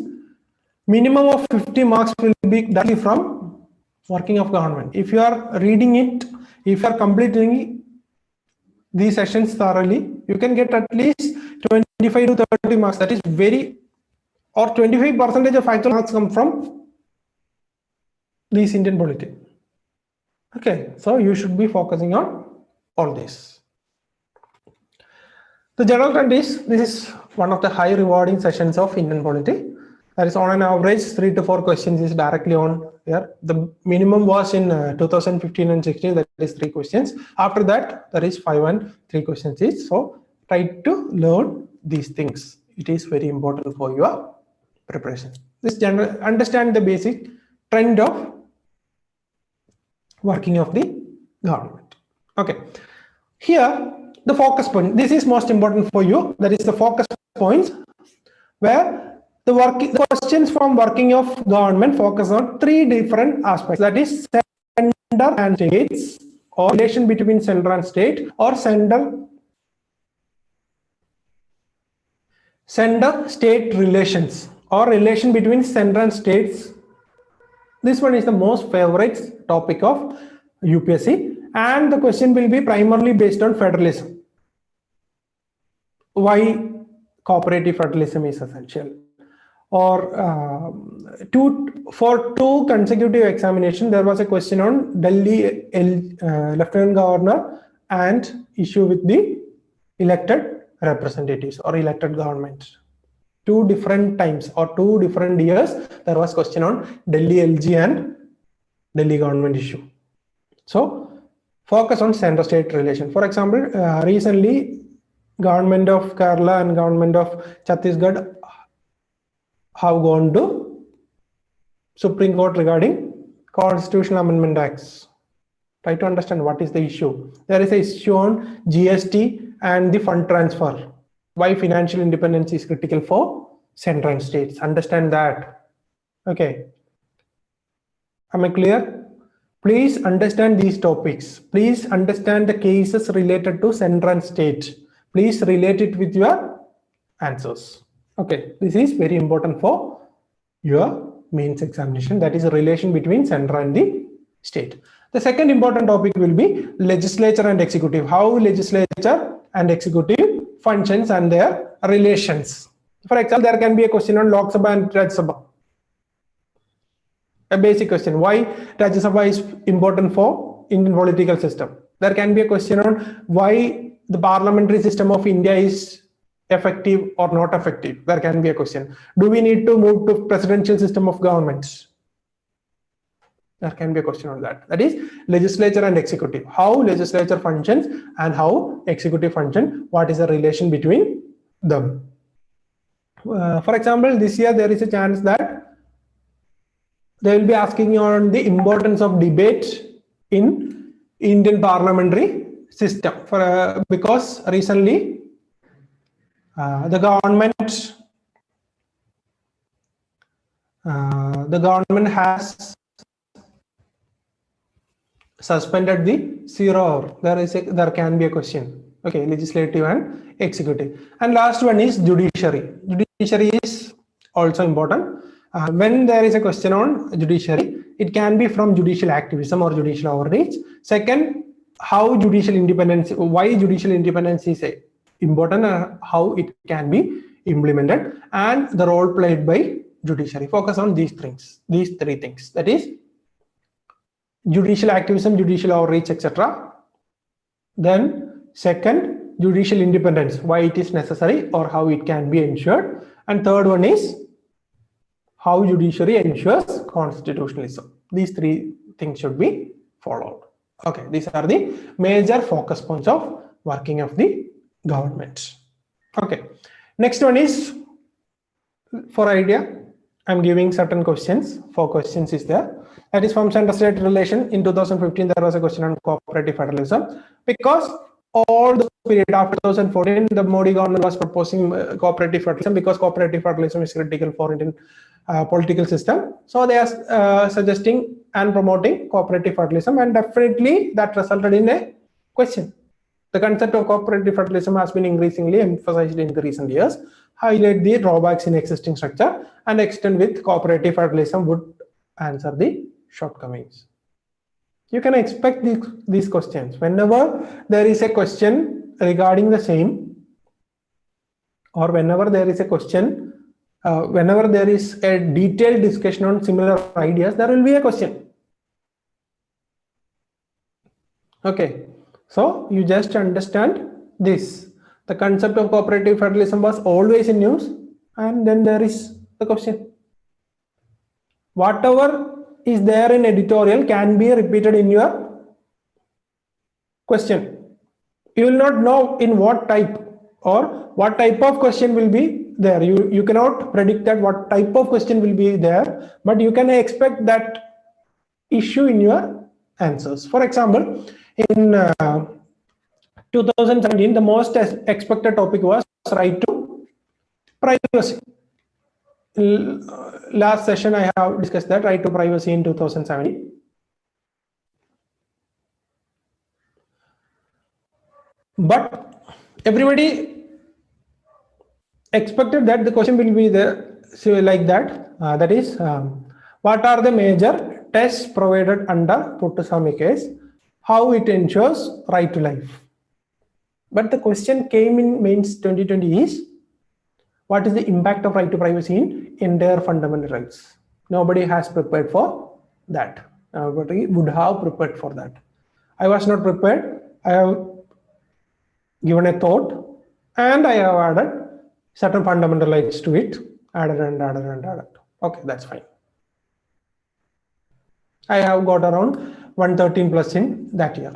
minimum of 50 marks will be directly from working of government. If you are reading it, if you are completing these sessions thoroughly, you can get at least 25 to 30 marks. That is very, or 25% of actual marks come from these Indian polity. Okay, so you should be focusing on all this. The general trend is, this is one of the high rewarding sessions of Indian polity. That is on an average 3 to 4 questions is directly on here. The minimum was in 2015 and 16, that is 3 questions. After that, there is 5 and 3 questions each. So try to learn these things. It is very important for your preparation. This general, understand the basic trend of working of the government. Okay, here the focus point, this is most important for you, that is the focus points, where the questions from working of government focus on 3 different aspects, that is center and states, or relation between center and state, or center state relations, or relation between center and states. This one is the most favorite topic of UPSC, and the question will be primarily based on federalism. Why cooperative federalism is essential? Or for 2 consecutive examinations, there was a question on Delhi Lieutenant Governor and issue with the elected representatives or elected government. 2 different times or 2 different years, there was question on Delhi LG and Delhi government issue. So focus on center-state relation. For example, recently government of Kerala and government of Chhattisgarh have gone to Supreme Court regarding Constitutional Amendment Acts. Try to understand what is the issue. There is an issue on GST and the fund transfer. Why financial independence is critical for center and states. Understand that. Okay. Am I clear? Please understand these topics. Please understand the cases related to center and state. Please relate it with your answers. Okay, this is very important for your mains examination. That is a relation between center and the state. The second important topic will be legislature and executive. How legislature and executive functions and their relations. For example, there can be a question on Lok Sabha and Rajya Sabha. A basic question, why Rajya Sabha is important for Indian political system. There can be a question on why the parliamentary system of India is effective or not effective. There can be a question. Do we need to move to presidential system of governments? There can be a question on that. That is legislature and executive. How legislature functions and how executive function. What is the relation between them? For example, this year there is a chance that they will be asking you on the importance of debate in Indian parliamentary system. Because recently the government has suspended the 0 hour. There can be a question. Okay, legislative and executive. And last one is judiciary. Judiciary is also important. When there is a question on judiciary, it can be from judicial activism or judicial overreach. Second, how judicial independence, why judicial independence is important, how it can be implemented, and the role played by judiciary. Focus on these three things. That is judicial activism, judicial overreach, etc. Then second, judicial independence, why it is necessary or how it can be ensured. And third one is how judiciary ensures constitutionalism. These three things should be followed. Okay, these are the major focus points of working of the government. Okay, next one is for idea. I'm giving certain questions. 4 questions is there. That is from center-state relation. In 2015, there was a question on cooperative federalism, because all the period after 2014, the Modi government was proposing cooperative federalism, because cooperative federalism is critical for Indian political system. So they are suggesting and promoting cooperative federalism, and definitely that resulted in a question. The concept of cooperative federalism has been increasingly emphasized in the recent years, highlight the drawbacks in existing structure, and extend with cooperative federalism would answer the shortcomings. You can expect these questions whenever there is a question regarding the same, or whenever there is a question, whenever there is a detailed discussion on similar ideas, there will be a question. Okay, so you just understand this. The concept of cooperative federalism was always in news, and then there is the question. Whatever is there in editorial can be repeated in your question. You will not know in what type or what type of question will be there. You cannot predict that what type of question will be there, but you can expect that issue in your answers. For example, in 2017, the most expected topic was right to privacy. Last session I have discussed that, right to privacy in 2017. But everybody expected that the question will be there, so like that. That is, what are the major tests provided under Puttaswamy case? How it ensures right to life? But the question came in mains 2020 is, what is the impact of right to privacy in their fundamental rights? Nobody has prepared for that. Nobody would have prepared for that. I was not prepared. I have given a thought, and I have added certain fundamental rights to it. Added. Okay, that's fine. I have got around 113 plus in that year,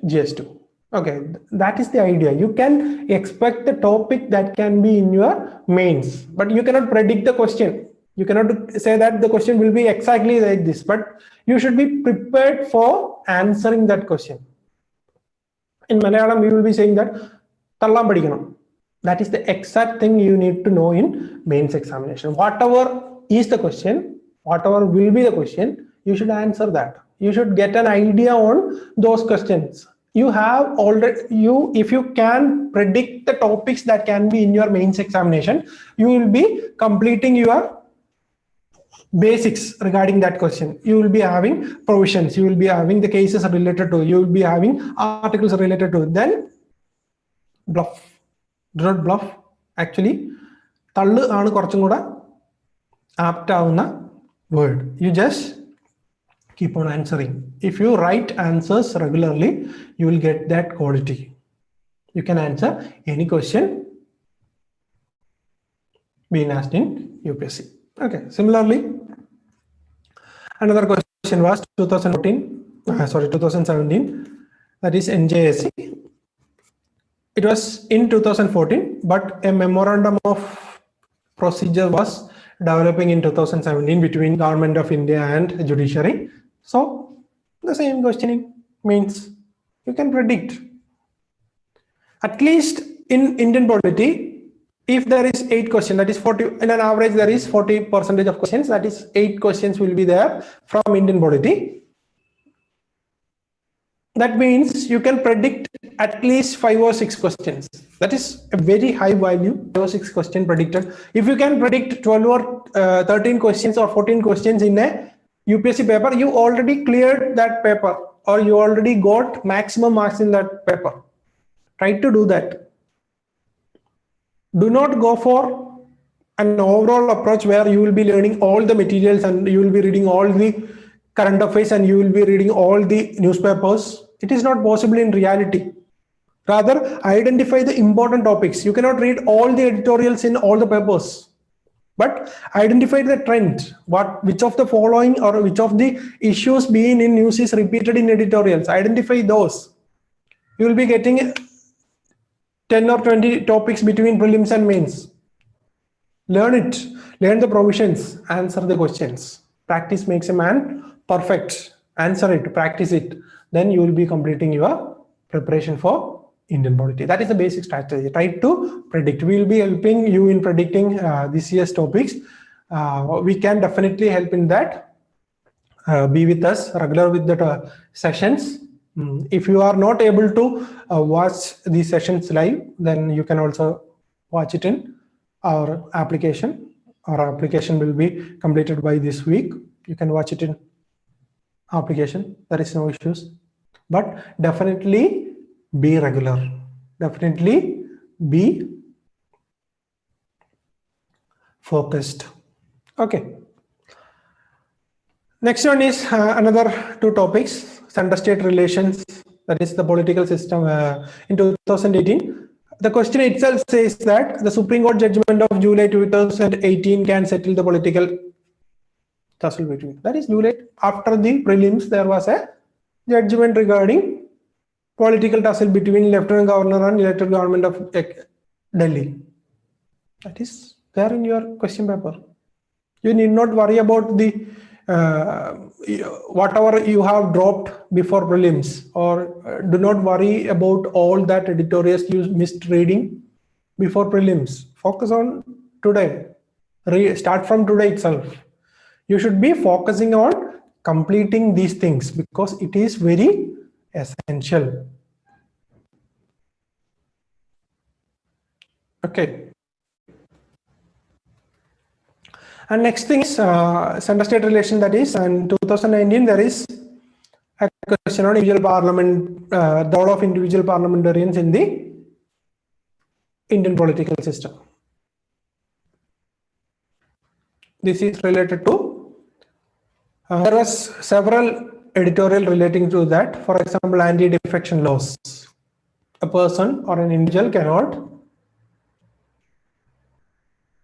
GS2. Okay, that is the idea. You can expect the topic that can be in your mains, but you cannot predict the question. You cannot say that the question will be exactly like this, but you should be prepared for answering that question. In Malayalam, we will be saying that Tallam padikanam. That is the exact thing you need to know in mains examination. Whatever is the question, whatever will be the question, you should answer that. You should get an idea on those questions. You have already, if you can predict the topics that can be in your mains examination, you will be completing your basics regarding that question. You will be having provisions, you will be having the cases related to, you will be having articles related to. Then bluff. Do not bluff. Actually, tallu aanu korchum kuda apt avuna word. You just keep on answering. If you write answers regularly, you will get that quality. You can answer any question being asked in UPSC. Okay, similarly, another question was 2017, that is NJSC. It was in 2014, but a memorandum of procedure was developing in 2017 between Government of India and Judiciary. So the same questioning means you can predict. At least in Indian polity, if there is 8 questions, that is 40, in an average there is 40% of questions, that is 8 questions will be there from Indian polity. That means you can predict at least 5 or 6 questions. That is a very high value, 5 or 6 question predicted. If you can predict 12 or 13 questions or 14 questions in a UPSC paper, you already cleared that paper, or you already got maximum marks in that paper. Try to do that. Do not go for an overall approach where you will be learning all the materials and you will be reading all the current affairs and you will be reading all the newspapers. It is not possible in reality. Rather, identify the important topics. You cannot read all the editorials in all the papers, but identify the trend. Which of the following or which of the issues being in news is repeated in editorials. Identify those. You will be getting 10 or 20 topics between prelims and mains. Learn it. Learn the provisions. Answer the questions. Practice makes a man perfect. Answer it. Practice it. Then you will be completing your preparation for Indian polity. That is the basic strategy. Try to predict. We will be helping you in predicting this year's topics. We can definitely help in that. Be with us regular with the sessions. If you are not able to watch these sessions live, then you can also watch it in our application. Our application will be completed by this week. You can watch it in application. There is no issues. But definitely be regular. Definitely be focused. Okay. Next one is another 2 topics. Center-state relations, that is the political system. In 2018, the question itself says that the Supreme Court judgment of July 2018 can settle the political tussle between. That is July. After the prelims, there was a judgment regarding political tussle between Lieutenant Governor and elected government of Delhi. That is there in your question paper. You need not worry about the whatever you have dropped before prelims, or do not worry about all that editorials you missed reading before prelims. Focus on today. Start from today itself. You should be focusing on completing these things because it is very essential. Okay. And next thing is center-state relation, that is, and 2019 there is a question on individual parliament, the role of individual parliamentarians in the Indian political system. This is related to, there was several editorial relating to that. For example, anti-defection laws. A person or an individual cannot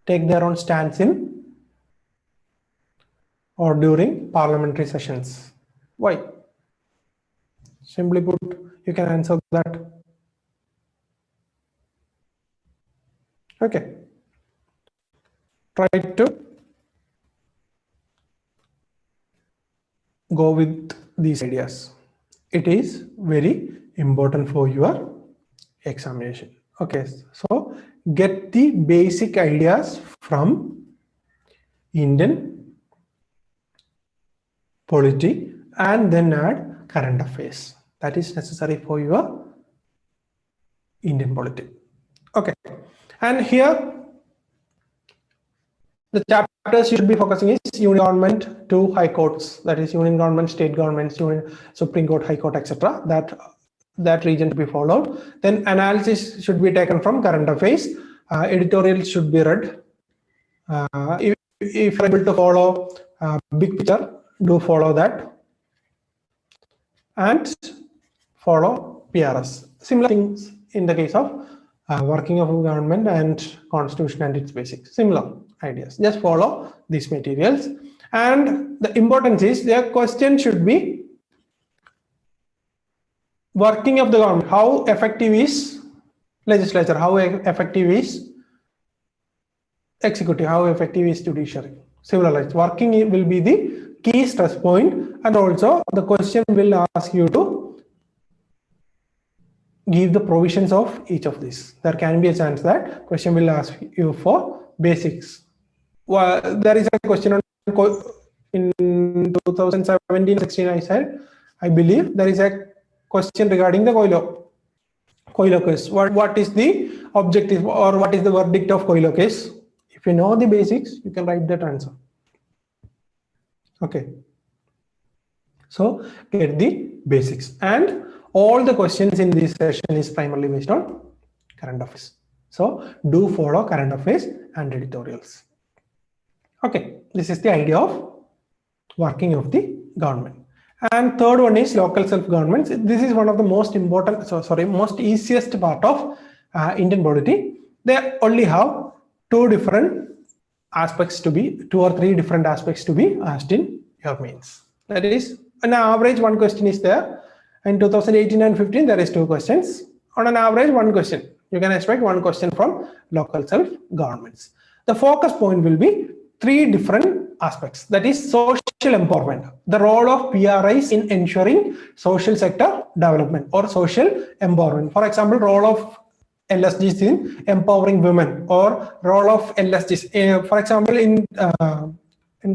take their own stance in or during parliamentary sessions. Why? Simply put, you can answer that. Okay. Try to go with these ideas. It is very important for your examination. Okay, so get the basic ideas from Indian polity and then add current affairs. That is necessary for your Indian polity. Okay, and here the chapters you should be focusing is union government to high courts, that is union government, state governments, union, Supreme Court, high court, etc. That region to be followed. Then analysis should be taken from current affairs. Editorials should be read. If you're able to follow big picture, do follow that and follow PRS. Similar things in the case of working of government and constitution and its basics. Similar ideas. Just follow these materials. And the importance is their question should be working of the government. How effective is legislature? How effective is executive? How effective is judiciary? Civilized. Working will be the key stress point, and also the question will ask you to give the provisions of each of these. There can be a chance that question will ask you for basics. Well, there is a question on in 2017-16 I believe there is a question regarding the COIL law. Colloquies. What is the objective or what is the verdict of colloquies? If you know the basics, you can write that answer. Okay. So get the basics, and all the questions in this session is primarily based on current affairs. So do follow current affairs and editorials. Okay, this is the idea of working of the government. And third one is local self-governments. This is one of the most important, most easiest part of Indian polity. They only have two or three different aspects to be asked in your mains. That is, on average, one question is there. In 2018 and 15, there is two questions. On an average, one question. You can expect one question from local self-governments. The focus point will be three different aspects. That is social empowerment, the role of PRIs in ensuring social sector development or social empowerment. For example, role of LSGs in empowering women, or role of LSGs. For example, in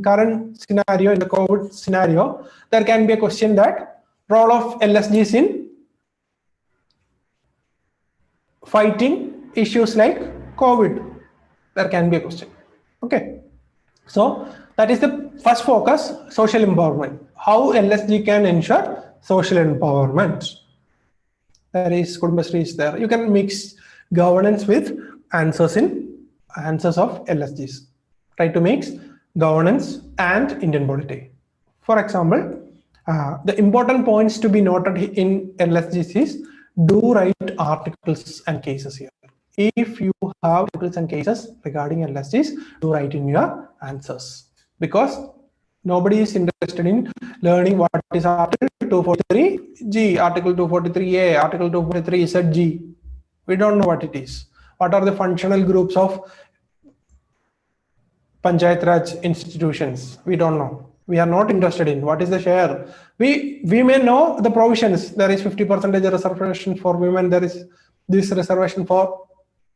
current scenario, in the COVID scenario, there can be a question that role of LSGs in fighting issues like COVID. There can be a question. Okay. So that is the first focus, social empowerment. How LSG can ensure social empowerment. There is Kudumbashree is there. You can mix governance with answers of LSGs. Try to mix governance and Indian polity. For example, the important points to be noted in LSGs is do write articles and cases here. If you have articles and cases regarding LSGs, do write in your answers, because nobody is interested in learning what is Article 243G, Article 243A, Article 243ZG. We don't know what it is. What are the functional groups of Panchayat Raj institutions? We don't know. We are not interested in what is the share. We may know the provisions. There is 50% reservation for women. There is this reservation for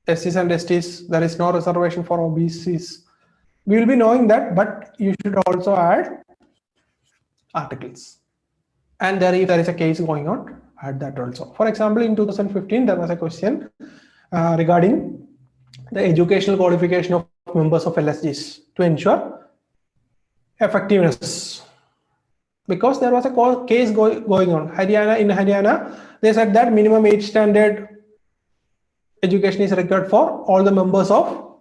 SCs and STs. There is no reservation for OBCs. We will be knowing that, but you should also add articles. And if there is a case going on, add that also. For example, in 2015, there was a question regarding the educational qualification of members of LSGs to ensure effectiveness. Because there was a case going on. In Haryana, they said that minimum 8th standard education is required for all the members of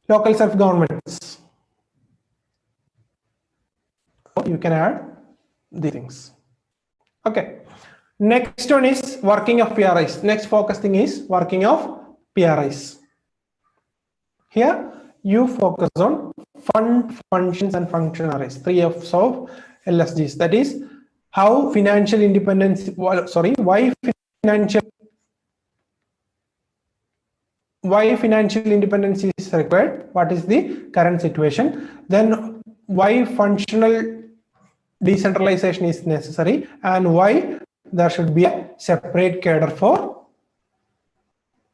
local self-governments. You can add these things. Okay. Next one is working of PRIs. Next focus thing is working of PRIs. Here you focus on fund, functions, and functionaries. 3 F's of LSGs. That is how financial independence. Why financial independence is required, what is the current situation, then why functional decentralization is necessary, and why there should be a separate cadre for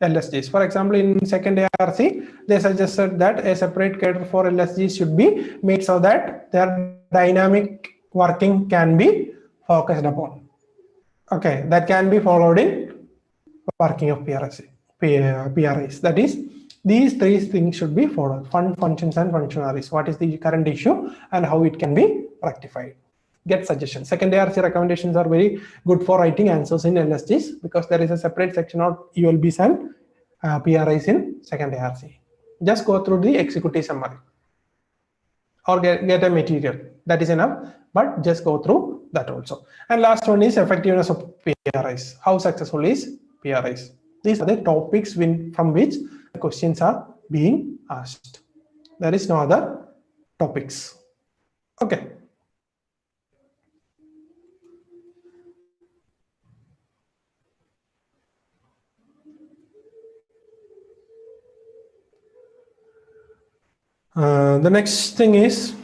LSGs. For example, in second ARC, they suggested that a separate cadre for LSGs should be made so that their dynamic working can be focused upon. Okay, that can be followed in working of PRIs. That is, these 3 things should be followed: fund, functions, and functionaries. What is the current issue and how it can be rectified. Get suggestions. Second ARC recommendations are very good for writing answers in LSGs, because there is a separate section of ULBs and PRIs in second ARC. Just go through the executive summary or get a material. That is enough, but just go through that also. And last one is effectiveness of PRIs. How successful is PRIs? These are the topics from which the questions are being asked. There is no other topics. Okay. The next thing is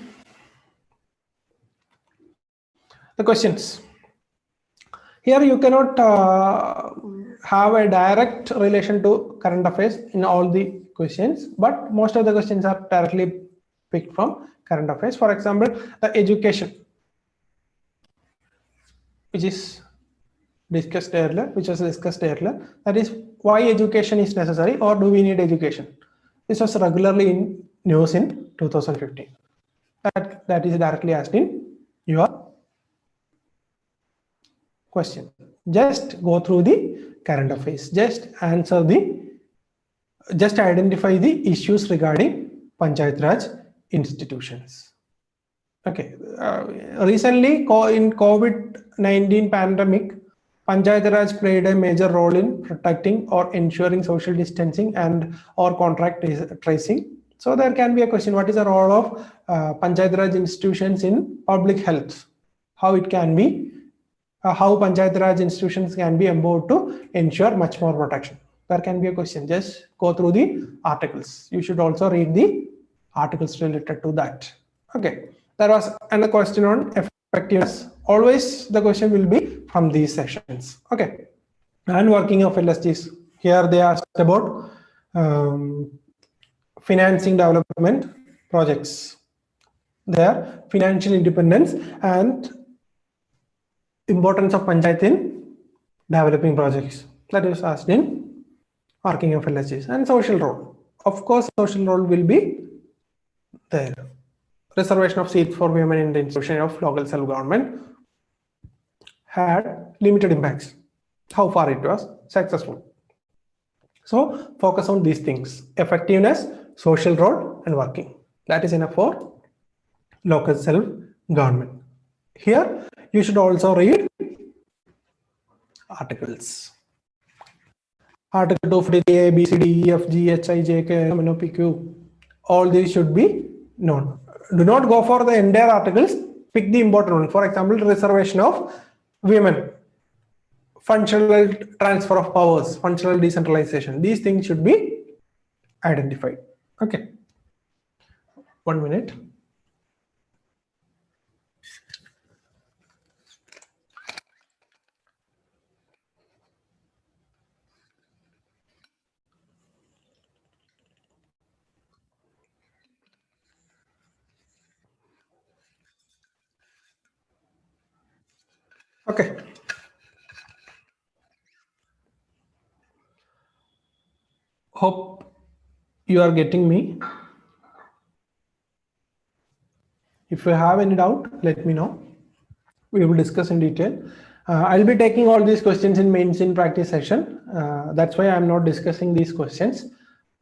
the questions. Here you cannot have a direct relation to current affairs in all the questions, but most of the questions are directly picked from current affairs. For example, the education, which is discussed earlier, which was discussed earlier. That is, why education is necessary, or do we need education? This was regularly in news in 2015. That is directly asked in your question. Just go through the current affairs. Just identify the issues regarding Panchayat Raj institutions. Okay. Recently, in COVID-19 pandemic, Panchayat Raj played a major role in protecting or ensuring social distancing and or contact tracing. So there can be a question: what is the role of Panchayat Raj institutions in public health? How it can be, how Panchayat Raj institutions can be empowered to ensure much more protection? There can be a question. Just go through the articles. You should also read the articles related to that. Okay. There was another question on effectiveness. Always the question will be from these sessions. Okay. And working of LSGs. Here they asked about financing development projects. Their financial independence and importance of Panchayat in developing projects. That is asked in working of LSGs. And social role. Of course, social role will be there. Reservation of seats for women in the institution of local self-government had limited impacts. How far it was successful. So focus on these things: effectiveness, social role, and working. That is enough for local self-government. Here you should also read articles. Article 243 A, B, C, D, E, F, G, H, I, J, K, L, M, N, O, P, Q. All these should be known. Do not go for the entire articles. Pick the important one. For example, reservation of women, functional transfer of powers, functional decentralization. These things should be identified. Okay. 1 minute. Okay. Hope you are getting me. If you have any doubt, let me know. We will discuss in detail. I'll be taking all these questions in mains in practice session. That's why I'm not discussing these questions.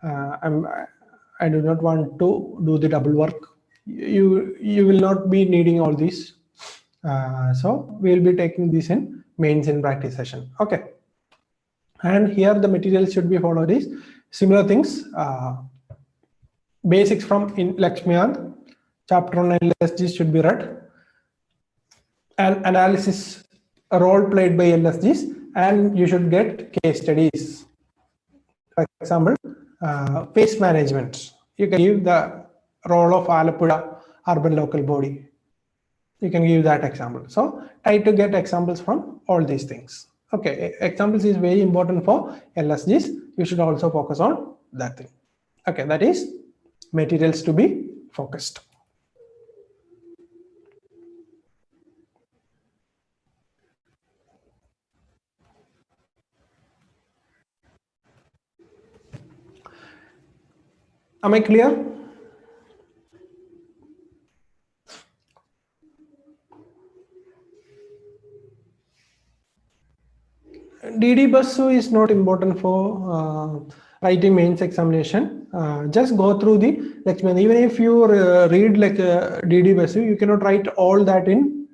I do not want to do the double work. You will not be needing all these. So we'll be taking this in mains in practice session. Okay. And here the materials should be followed is similar things. Basics from Lakshmiant, chapter on LSGs should be read. And analysis, a role played by LSGs, and you should get case studies. For example, waste management. You can give the role of Alappuzha urban local body. You can give that example. So try to get examples from all these things. Okay, examples is very important for LSGs. You should also focus on that thing. Okay, that is materials to be focused. Am I clear? DD Basu is not important for writing mains examination. Just go through the Lakshmiant. Even if you read like DD Basu, you cannot write all that in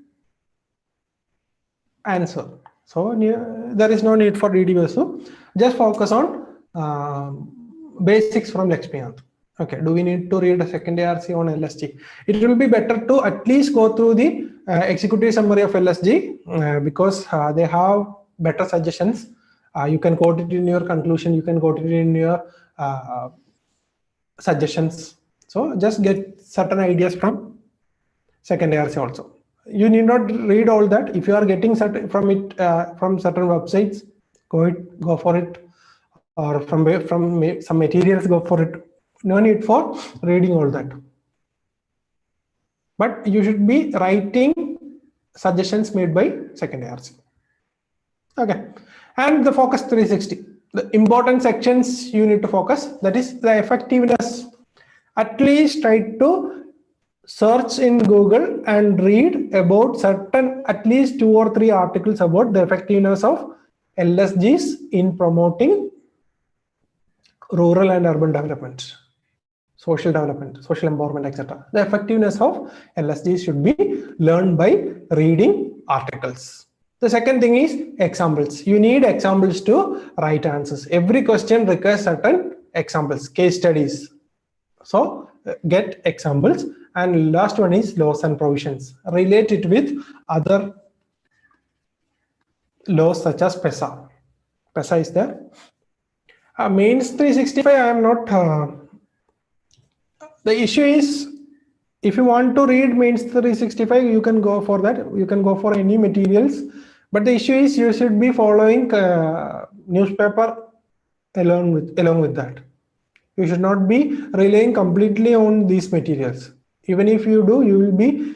answer. So there is no need for DD Basu. Just focus on basics from Lakshmiant. Okay, do we need to read a second ARC on LSG? It will be better to at least go through the executive summary of LSG because they have better suggestions. You can quote it in your conclusion, you can quote it in your suggestions. So just get certain ideas from second ARC also. You need not read all that. If you are getting certain from it from certain websites, go for it, or from some materials, go for it. No need for reading all that. But you should be writing suggestions made by second ARC. Okay, and the focus 360, the important sections you need to focus, that is the effectiveness. At least try to search in Google and read about certain, at least 2 or 3 articles about the effectiveness of LSGs in promoting rural and urban development, social empowerment, etc. The effectiveness of LSGs should be learned by reading articles. The second thing is examples. You need examples to write answers. Every question requires certain examples, case studies. So get examples. And last one is laws and provisions. Relate it with other laws such as PESA. PESA is there. Mains 365, I am not. The issue is, if you want to read Mains 365, you can go for that. You can go for any materials. But the issue is you should be following newspaper along with that. You should not be relying completely on these materials. Even if you do, you will be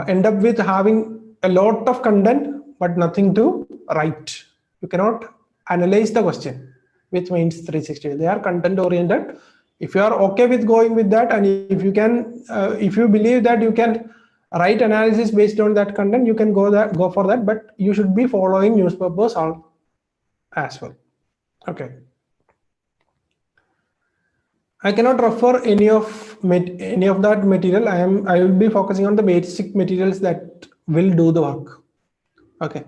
end up with having a lot of content but nothing to write. You cannot analyze the question with Mains 360. They are content oriented. If you are okay with going with that, and if you can, if you believe that you can write analysis based on that content, you can go for that. But you should be following newspapers as well. Okay. I cannot refer any of that material. I will be focusing on the basic materials that will do the work. Okay.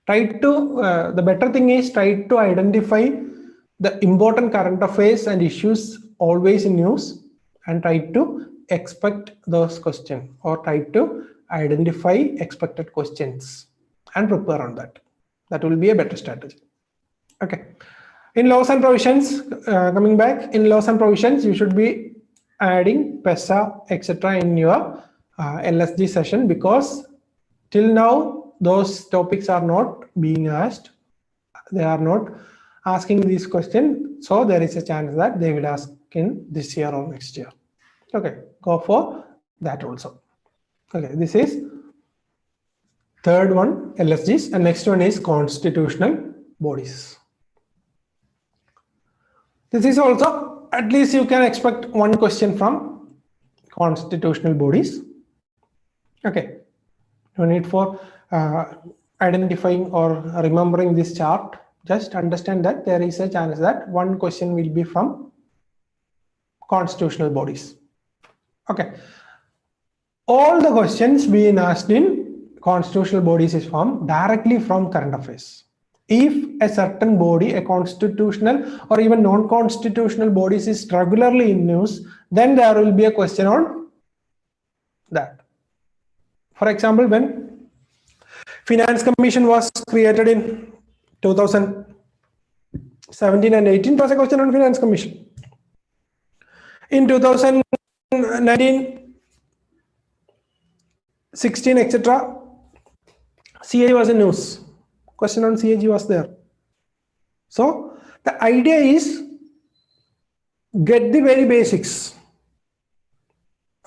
Try to the better thing is try to identify the important current affairs and issues always in news, and try to expect those questions, or try to identify expected questions and prepare on that. That will be a better strategy. Okay. In laws and provisions, coming back, in laws and provisions, you should be adding PESA, etc. in your LSG session, because till now those topics are not being asked. They are not asking this question, so there is a chance that they will ask in this year or next year. Okay, go for that also. Okay, this is third one, LSGs, and next one is constitutional bodies. This is also, at least you can expect one question from constitutional bodies. Okay, no need for identifying or remembering this chart. Just understand that there is a chance that one question will be from constitutional bodies. Okay, all the questions being asked in constitutional bodies is directly from current affairs. If a certain body, a constitutional or even non-constitutional bodies is regularly in news, then there will be a question on that. For example, when Finance Commission was created in 2017 and 18, it was a question on Finance Commission. In 2019, 16, etc., CAG was in news. Question on CAG was there. So the idea is get the very basics.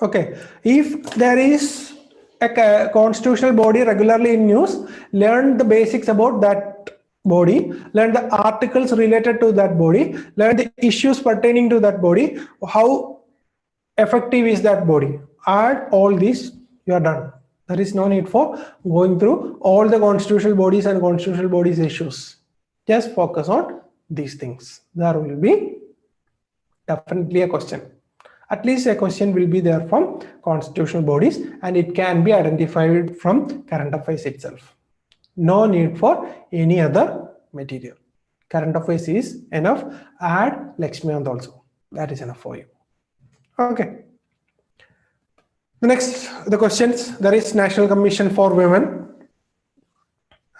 Okay, if there is a constitutional body regularly in news, learn the basics about that body, learn the articles related to that body, learn the issues pertaining to that body, how effective is that body. Add all this, you are done. There is no need for going through all the constitutional bodies and constitutional bodies issues. Just focus on these things. There will be definitely a question. At least a question will be there from constitutional bodies, and it can be identified from current affairs itself. No need for any other material. Current affairs is enough. Add Lakshmiant also. That is enough for you. Okay. Next, the questions. There is National Commission for Women.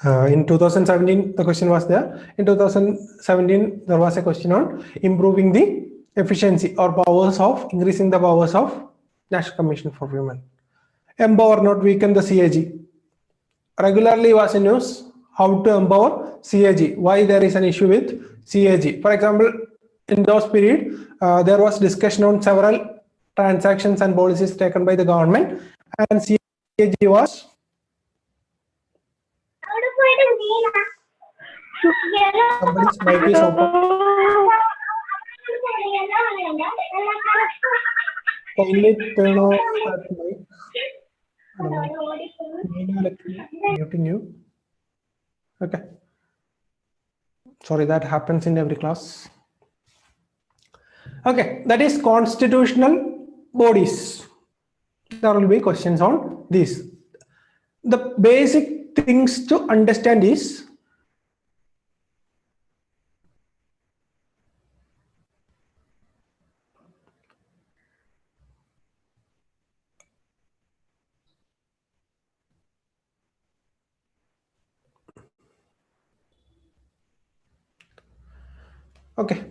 In 2017, the question was there. In 2017, there was a question on improving the efficiency or powers of, increasing the powers of National Commission for Women. Empower, not weaken the CAG. Regularly was in news, how to empower CAG. Why there is an issue with CAG. For example, in those period, there was discussion on several transactions and policies taken by the government, and CAG was Somebody's mic is open. Kindly turn off that mic. Muting you. Okay. Sorry, that happens in every class. Okay, that is constitutional bodies. There will be questions on this. The basic things to understand is okay.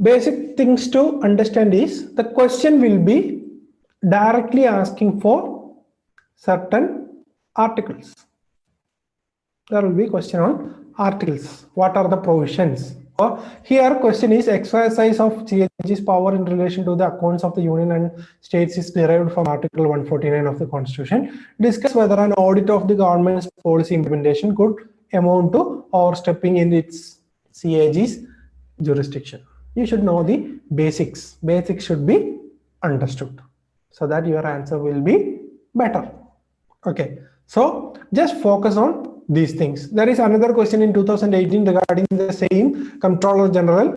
Basic things to understand is the question will be directly asking for certain articles. There will be question on articles. What are the provisions? Or here question is exercise of CAG's power in relation to the accounts of the union and states is derived from Article 149 of the Constitution. Discuss whether an audit of the government's policy implementation could amount to overstepping in its CAG's jurisdiction. You should know the basics. Basics should be understood so that your answer will be better. Okay, so just focus on these things. There is another question in 2018 regarding the same Comptroller General.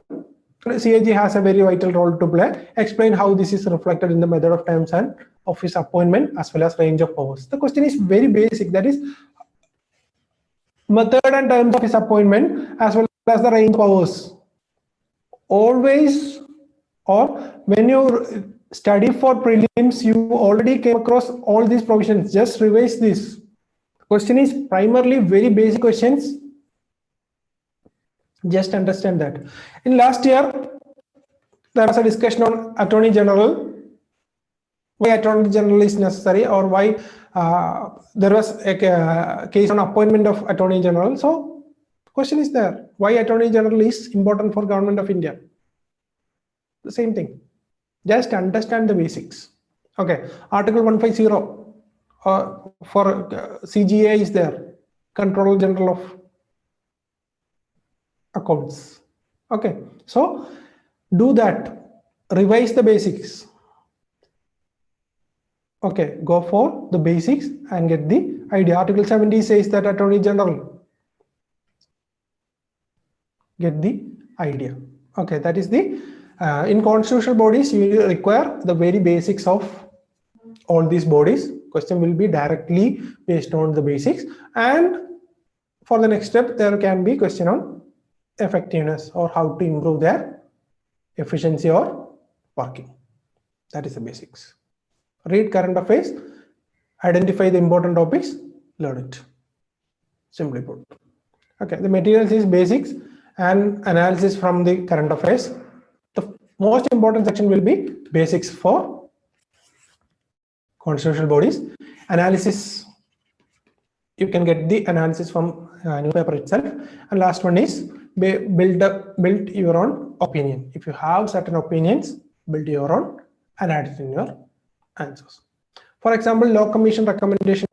CAG has a very vital role to play. Explain how this is reflected in the method of terms and office appointment as well as range of powers. The question is very basic. That is method and terms of his appointment as well as the range of powers. Always, or when you study for prelims, you already came across all these provisions. Just revise this. Question is primarily very basic questions. Just understand that. In last year, there was a discussion on Attorney General. Why Attorney General is necessary, or why there was a case on appointment of Attorney General. So question is there, why Attorney General is important for Government of India? The same thing. Just understand the basics. Okay, Article 150 for CGA is there, Controller General of Accounts. Okay, so do that. Revise the basics. Okay, go for the basics and get the idea. Article 70 says that Attorney General. Get the idea. Okay, that is the in constitutional bodies you require the very basics of all these bodies. Question will be directly based on the basics, and for the next step there can be question on effectiveness or how to improve their efficiency or working. That is the basics. Read current affairs, identify the important topics, learn it. Simply put. Okay, the materials is basics and analysis from the current affairs. The most important section will be basics for constitutional bodies. Analysis, you can get the analysis from newspaper itself. And last one is build your own opinion. If you have certain opinions, build your own and add it in your answers. For example, law commission recommendation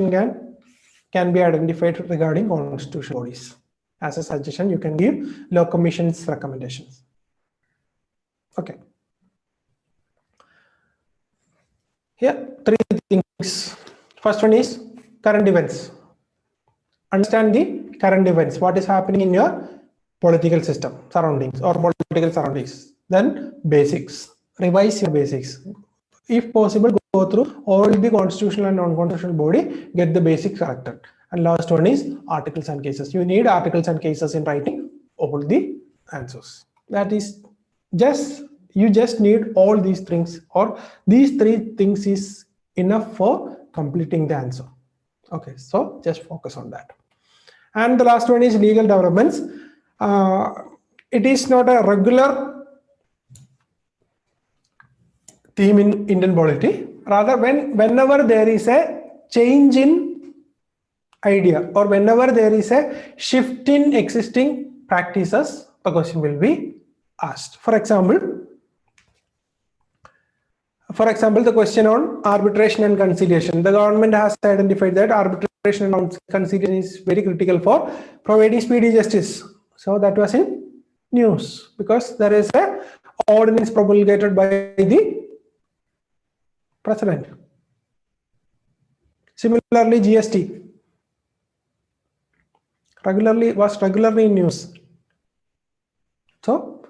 can be identified regarding constitutional bodies. As a suggestion, you can give law commission's recommendations. Okay. Here, three things. First one is current events. Understand the current events. What is happening in your political system, surroundings, or political surroundings. Then basics. Revise your basics. If possible, go through all the constitutional and non-constitutional body, get the basics corrected. And last one is articles and cases. You need articles and cases in writing all the answers. That is you just need all these things, or these three things is enough for completing the answer. Okay, so just focus on that. And the last one is legal developments. It is not a regular theme in Indian polity. Rather, whenever there is a change in idea, or whenever there is a shift in existing practices, the question will be asked. For example, the question on arbitration and conciliation. The government has identified that arbitration consideration and consideration is very critical for providing speedy justice. So that was in news, because there is a ordinance promulgated by the president. Similarly, GST was regularly in news. So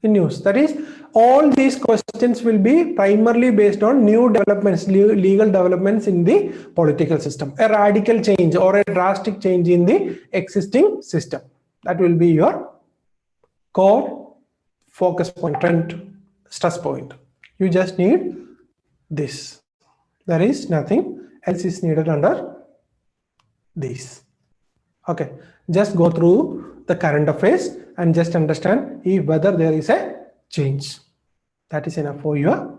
in news, that is, all these questions will be primarily based on new developments, legal developments in the political system, a radical change or a drastic change in the existing system. That will be your core focus point, trend, stress point. You just need this. There is nothing else is needed under this. Okay, just go through the current affairs and just understand if whether there is a change. That is enough for your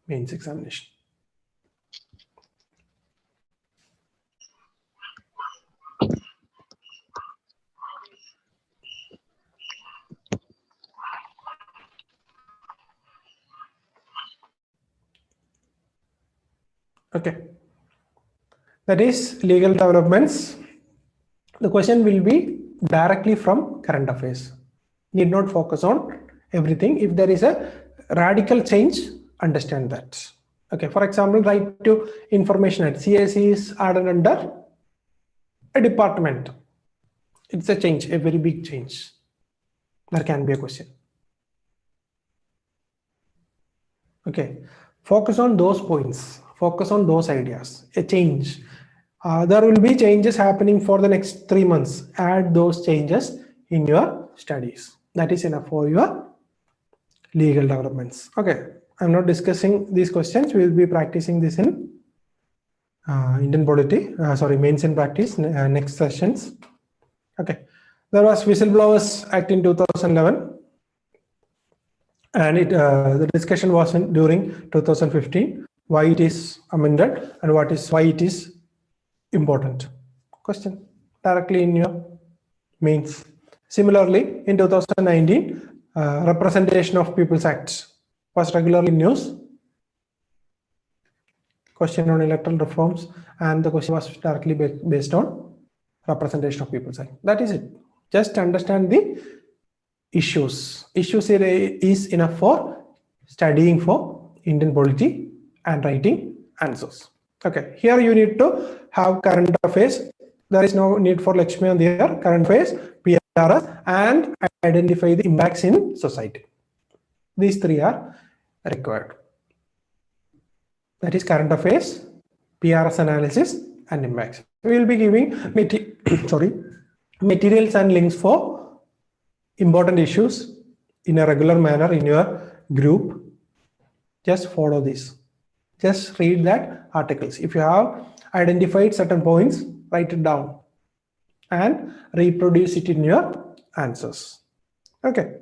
mains examination. Okay, that is legal developments. The question will be directly from current affairs. Need not focus on everything. If there is a radical change, understand that. Okay, for example, right to information act, CAC is added under a department. It's a change, a very big change. There can be a question. Okay, focus on those points, focus on those ideas, a change. There will be changes happening for the next 3 months. Add those changes in your studies. That is enough for your legal developments. Okay, I'm not discussing these questions. We will be practicing this in Indian polity, mains in practice, next sessions. Okay, there was Whistleblowers Act in 2011. And the discussion was during 2015, why it is amended and why it is important. Question directly in your mains. Similarly, in 2019, Representation of People's Act was regularly in news. Question on electoral reforms, and the question was directly based on Representation of People's Act. That is it. Just understand the issues. Issues is enough for studying for Indian polity and writing answers. Okay, here you need to have current affairs. There is no need for Lakshmi there. Current affairs, PRS, and identify the impacts in society. These three are required. That is current affairs, PRS analysis, and impacts. We will be giving materials and links for important issues in a regular manner in your group. Just follow this. Just read that articles. If you have identified certain points, write it down and reproduce it in your answers. Okay.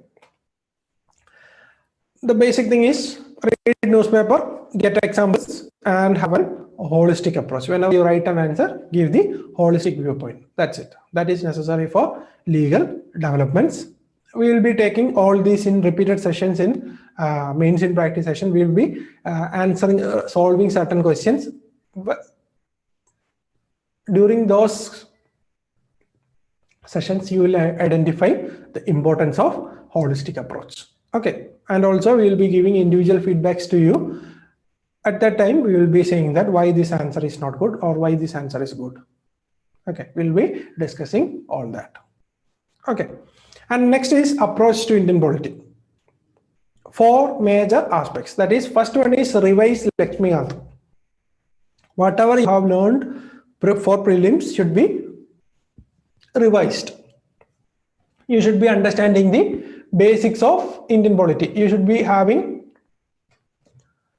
The basic thing is read newspaper, get examples, and have a holistic approach. Whenever you write an answer, give the holistic viewpoint. That's it. That is necessary for legal developments. We will be taking all these in repeated sessions in mains in practice session. We will be solving certain questions. But during those sessions, you will identify the importance of holistic approach. Okay, and also we will be giving individual feedbacks to you. At that time, we will be saying that why this answer is not good or why this answer is good. Okay, we'll be discussing all that. Okay, and next is approach to Indian polity. 4 major aspects. That is, first one is revise Lakshmikant. Whatever you have learned for prelims should be revised. You should be understanding the basics of Indian polity. You should be having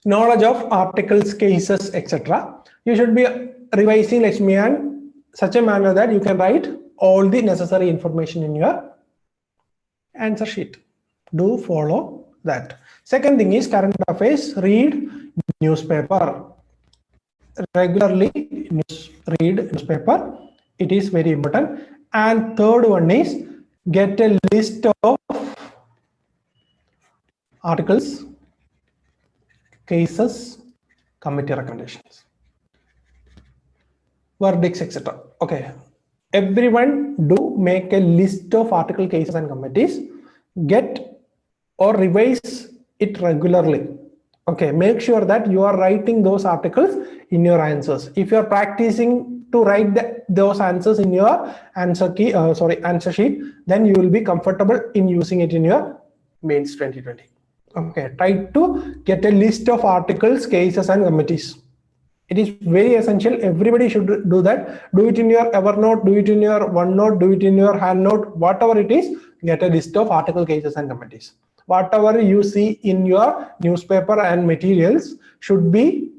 knowledge of articles, cases, etc. You should be revising Lakshmikant in such a manner that you can write all the necessary information in your answer sheet. Do follow that. Second thing is current affairs. Read newspaper regularly. Read newspaper. It is very important. And third one is get a list of articles, cases, committee recommendations. verdicts, etc. Okay, everyone do make a list of article, cases and committees. Get or revise it regularly. Okay, make sure that you are writing those articles in your answers. If you are practicing to write those answers in your answer sheet, then you will be comfortable in using it in your mains 2020. Okay, try to get a list of articles, cases and committees. It is very essential. Everybody should do that. Do it in your Evernote, do it in your OneNote, do it in your HandNote, whatever it is. Get a list of article, cases and committees. Whatever you see in your newspaper and materials should be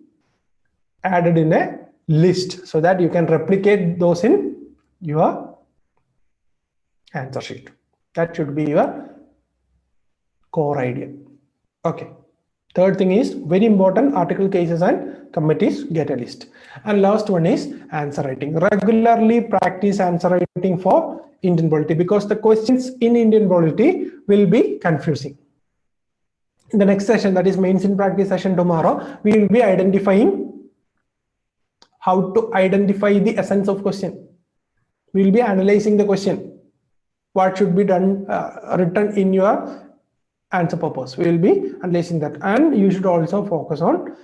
added in a list so that you can replicate those in your answer sheet. That should be your core idea. Okay. Third thing is very important, article, cases and committees, get a list. And last one is answer writing. Regularly practice answer writing for Indian polity, because the questions in Indian polity will be confusing. In the next session, that is mains in practice session tomorrow, we will be identifying how to identify the essence of question. We will be analyzing the question. What should be done, written in your answer purpose. We will be analyzing that, and you should also focus on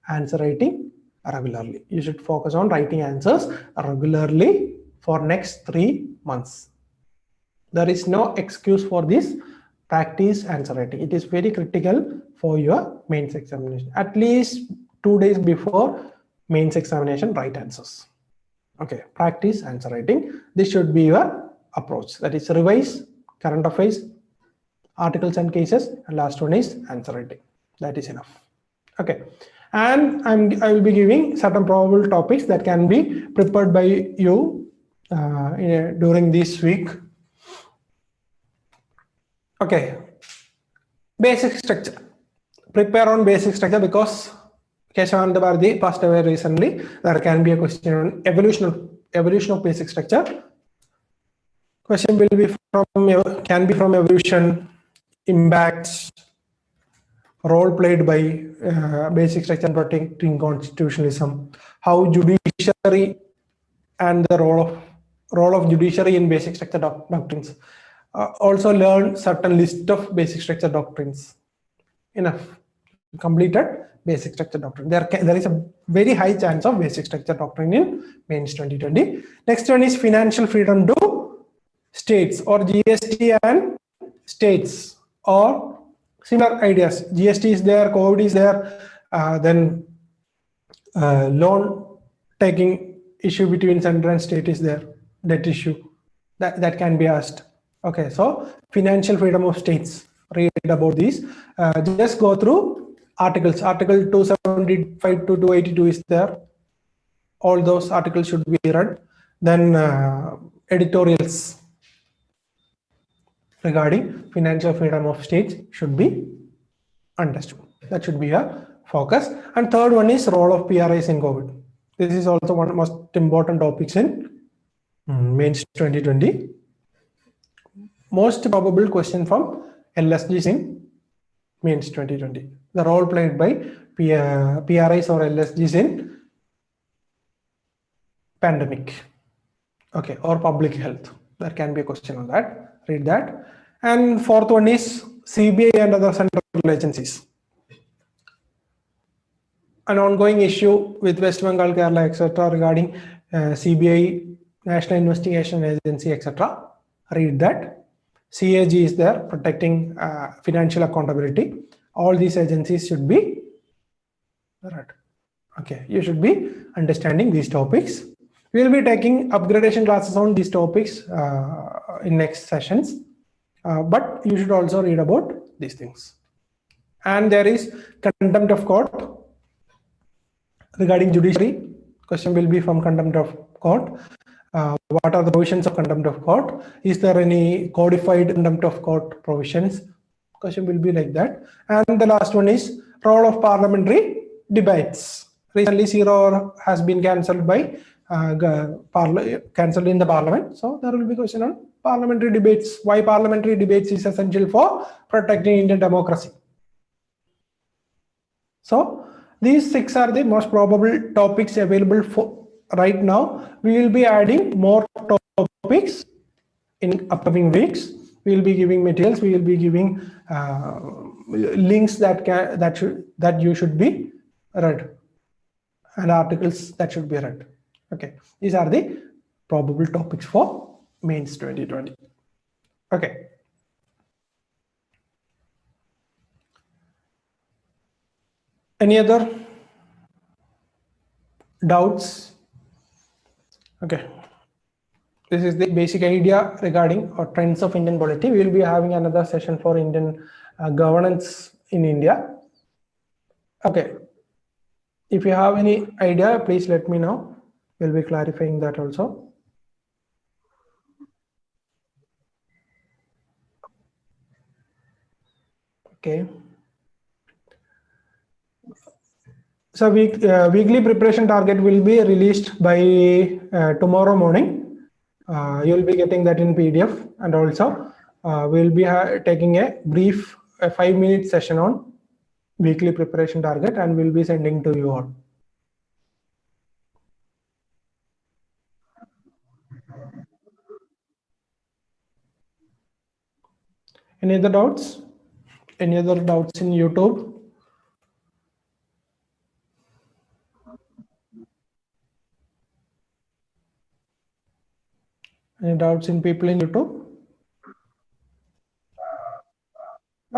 answer writing regularly. You should focus on writing answers regularly for next 3 months. There is no excuse for this. Practice answer writing. It is very critical for your mains examination. At least 2 days before mains examination, write answers. Okay, practice answer writing. This should be your approach. That is revise current affairs, articles and cases, and last one is answer writing. That is enough. Okay, and I will be giving certain probable topics that can be prepared by you during this week. Okay, basic structure. Prepare on basic structure, because Keshavananda Bharati passed away recently. There can be a question on evolution of basic structure. Question will be can be from evolution, impacts, role played by basic structure and protecting constitutionalism, how judiciary and the role of judiciary in basic structure doctrines. Also learn certain list of basic structure doctrines. Enough. Completed basic structure doctrine. There is a very high chance of basic structure doctrine in mains 2020. Next one is financial freedom to states, or GST and states, or similar ideas. GST is there, COVID is there, then loan taking issue between central and state is there, debt issue that can be asked. Okay, so financial freedom of states, read about these. Just go through articles. Article 275 to 282 is there. All those articles should be read. Then editorials regarding financial freedom of states should be understood. That should be a focus. And third one is role of PRIs in COVID. This is also one of the most important topics in mains 2020. Most probable question from LSGs in mains 2020. The role played by PRIs or LSGs in pandemic, okay, or public health. There can be a question on that. Read that. And fourth one is CBI and other central agencies. An ongoing issue with West Bengal, Kerala, etc. regarding CBI, National Investigation Agency, etc. Read that. CAG is there, protecting financial accountability. All these agencies should be read. Okay, you should be understanding these topics. We will be taking upgradation classes on these topics in next sessions, but you should also read about these things. And there is contempt of court regarding judiciary. Question will be from contempt of court. What are the provisions of contempt of court? Is there any codified contempt of court provisions? Question will be like that. And the last one is role of parliamentary debates. Recently, 0 has been cancelled by cancelled in the parliament. So there will be question on parliamentary debates. Why parliamentary debates is essential for protecting Indian democracy. So these 6 are the most probable topics available right now. We will be adding more topics in upcoming weeks. We will be giving materials. We will be giving links that you should be read, and articles that should be read. Okay, these are the probable topics for mains 2020. Okay. Any other doubts? Okay. This is the basic idea regarding or trends of Indian polity. We will be having another session for Indian governance in India. Okay. If you have any idea, please let me know. We'll be clarifying that also. Okay. So weekly preparation target will be released by tomorrow morning. You'll be getting that in PDF, and also we'll be taking a brief 5-minute session on weekly preparation target, and we'll be sending to you all. Any other doubts? Any other doubts in YouTube? Any doubts in people in YouTube?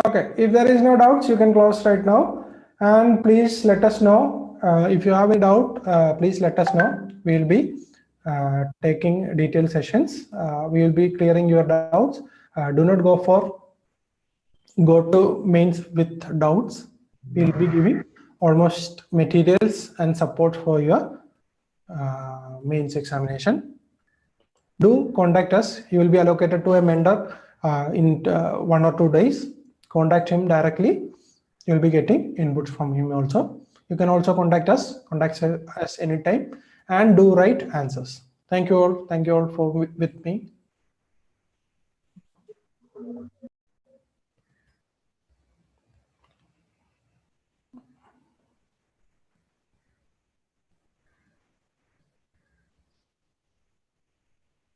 Okay, if there is no doubts, you can close right now, and please let us know if you have a doubt. Please let us know. We will be taking detailed sessions. We will be clearing your doubts. Do not go to mains with doubts. We will be giving almost materials and support for your mains examination. Do contact us. You will be allocated to a mentor in 1 or 2 days. Contact him directly. You'll be getting inputs from him also. You can also contact us anytime, and do right answers. Thank you all. Thank you all for with me.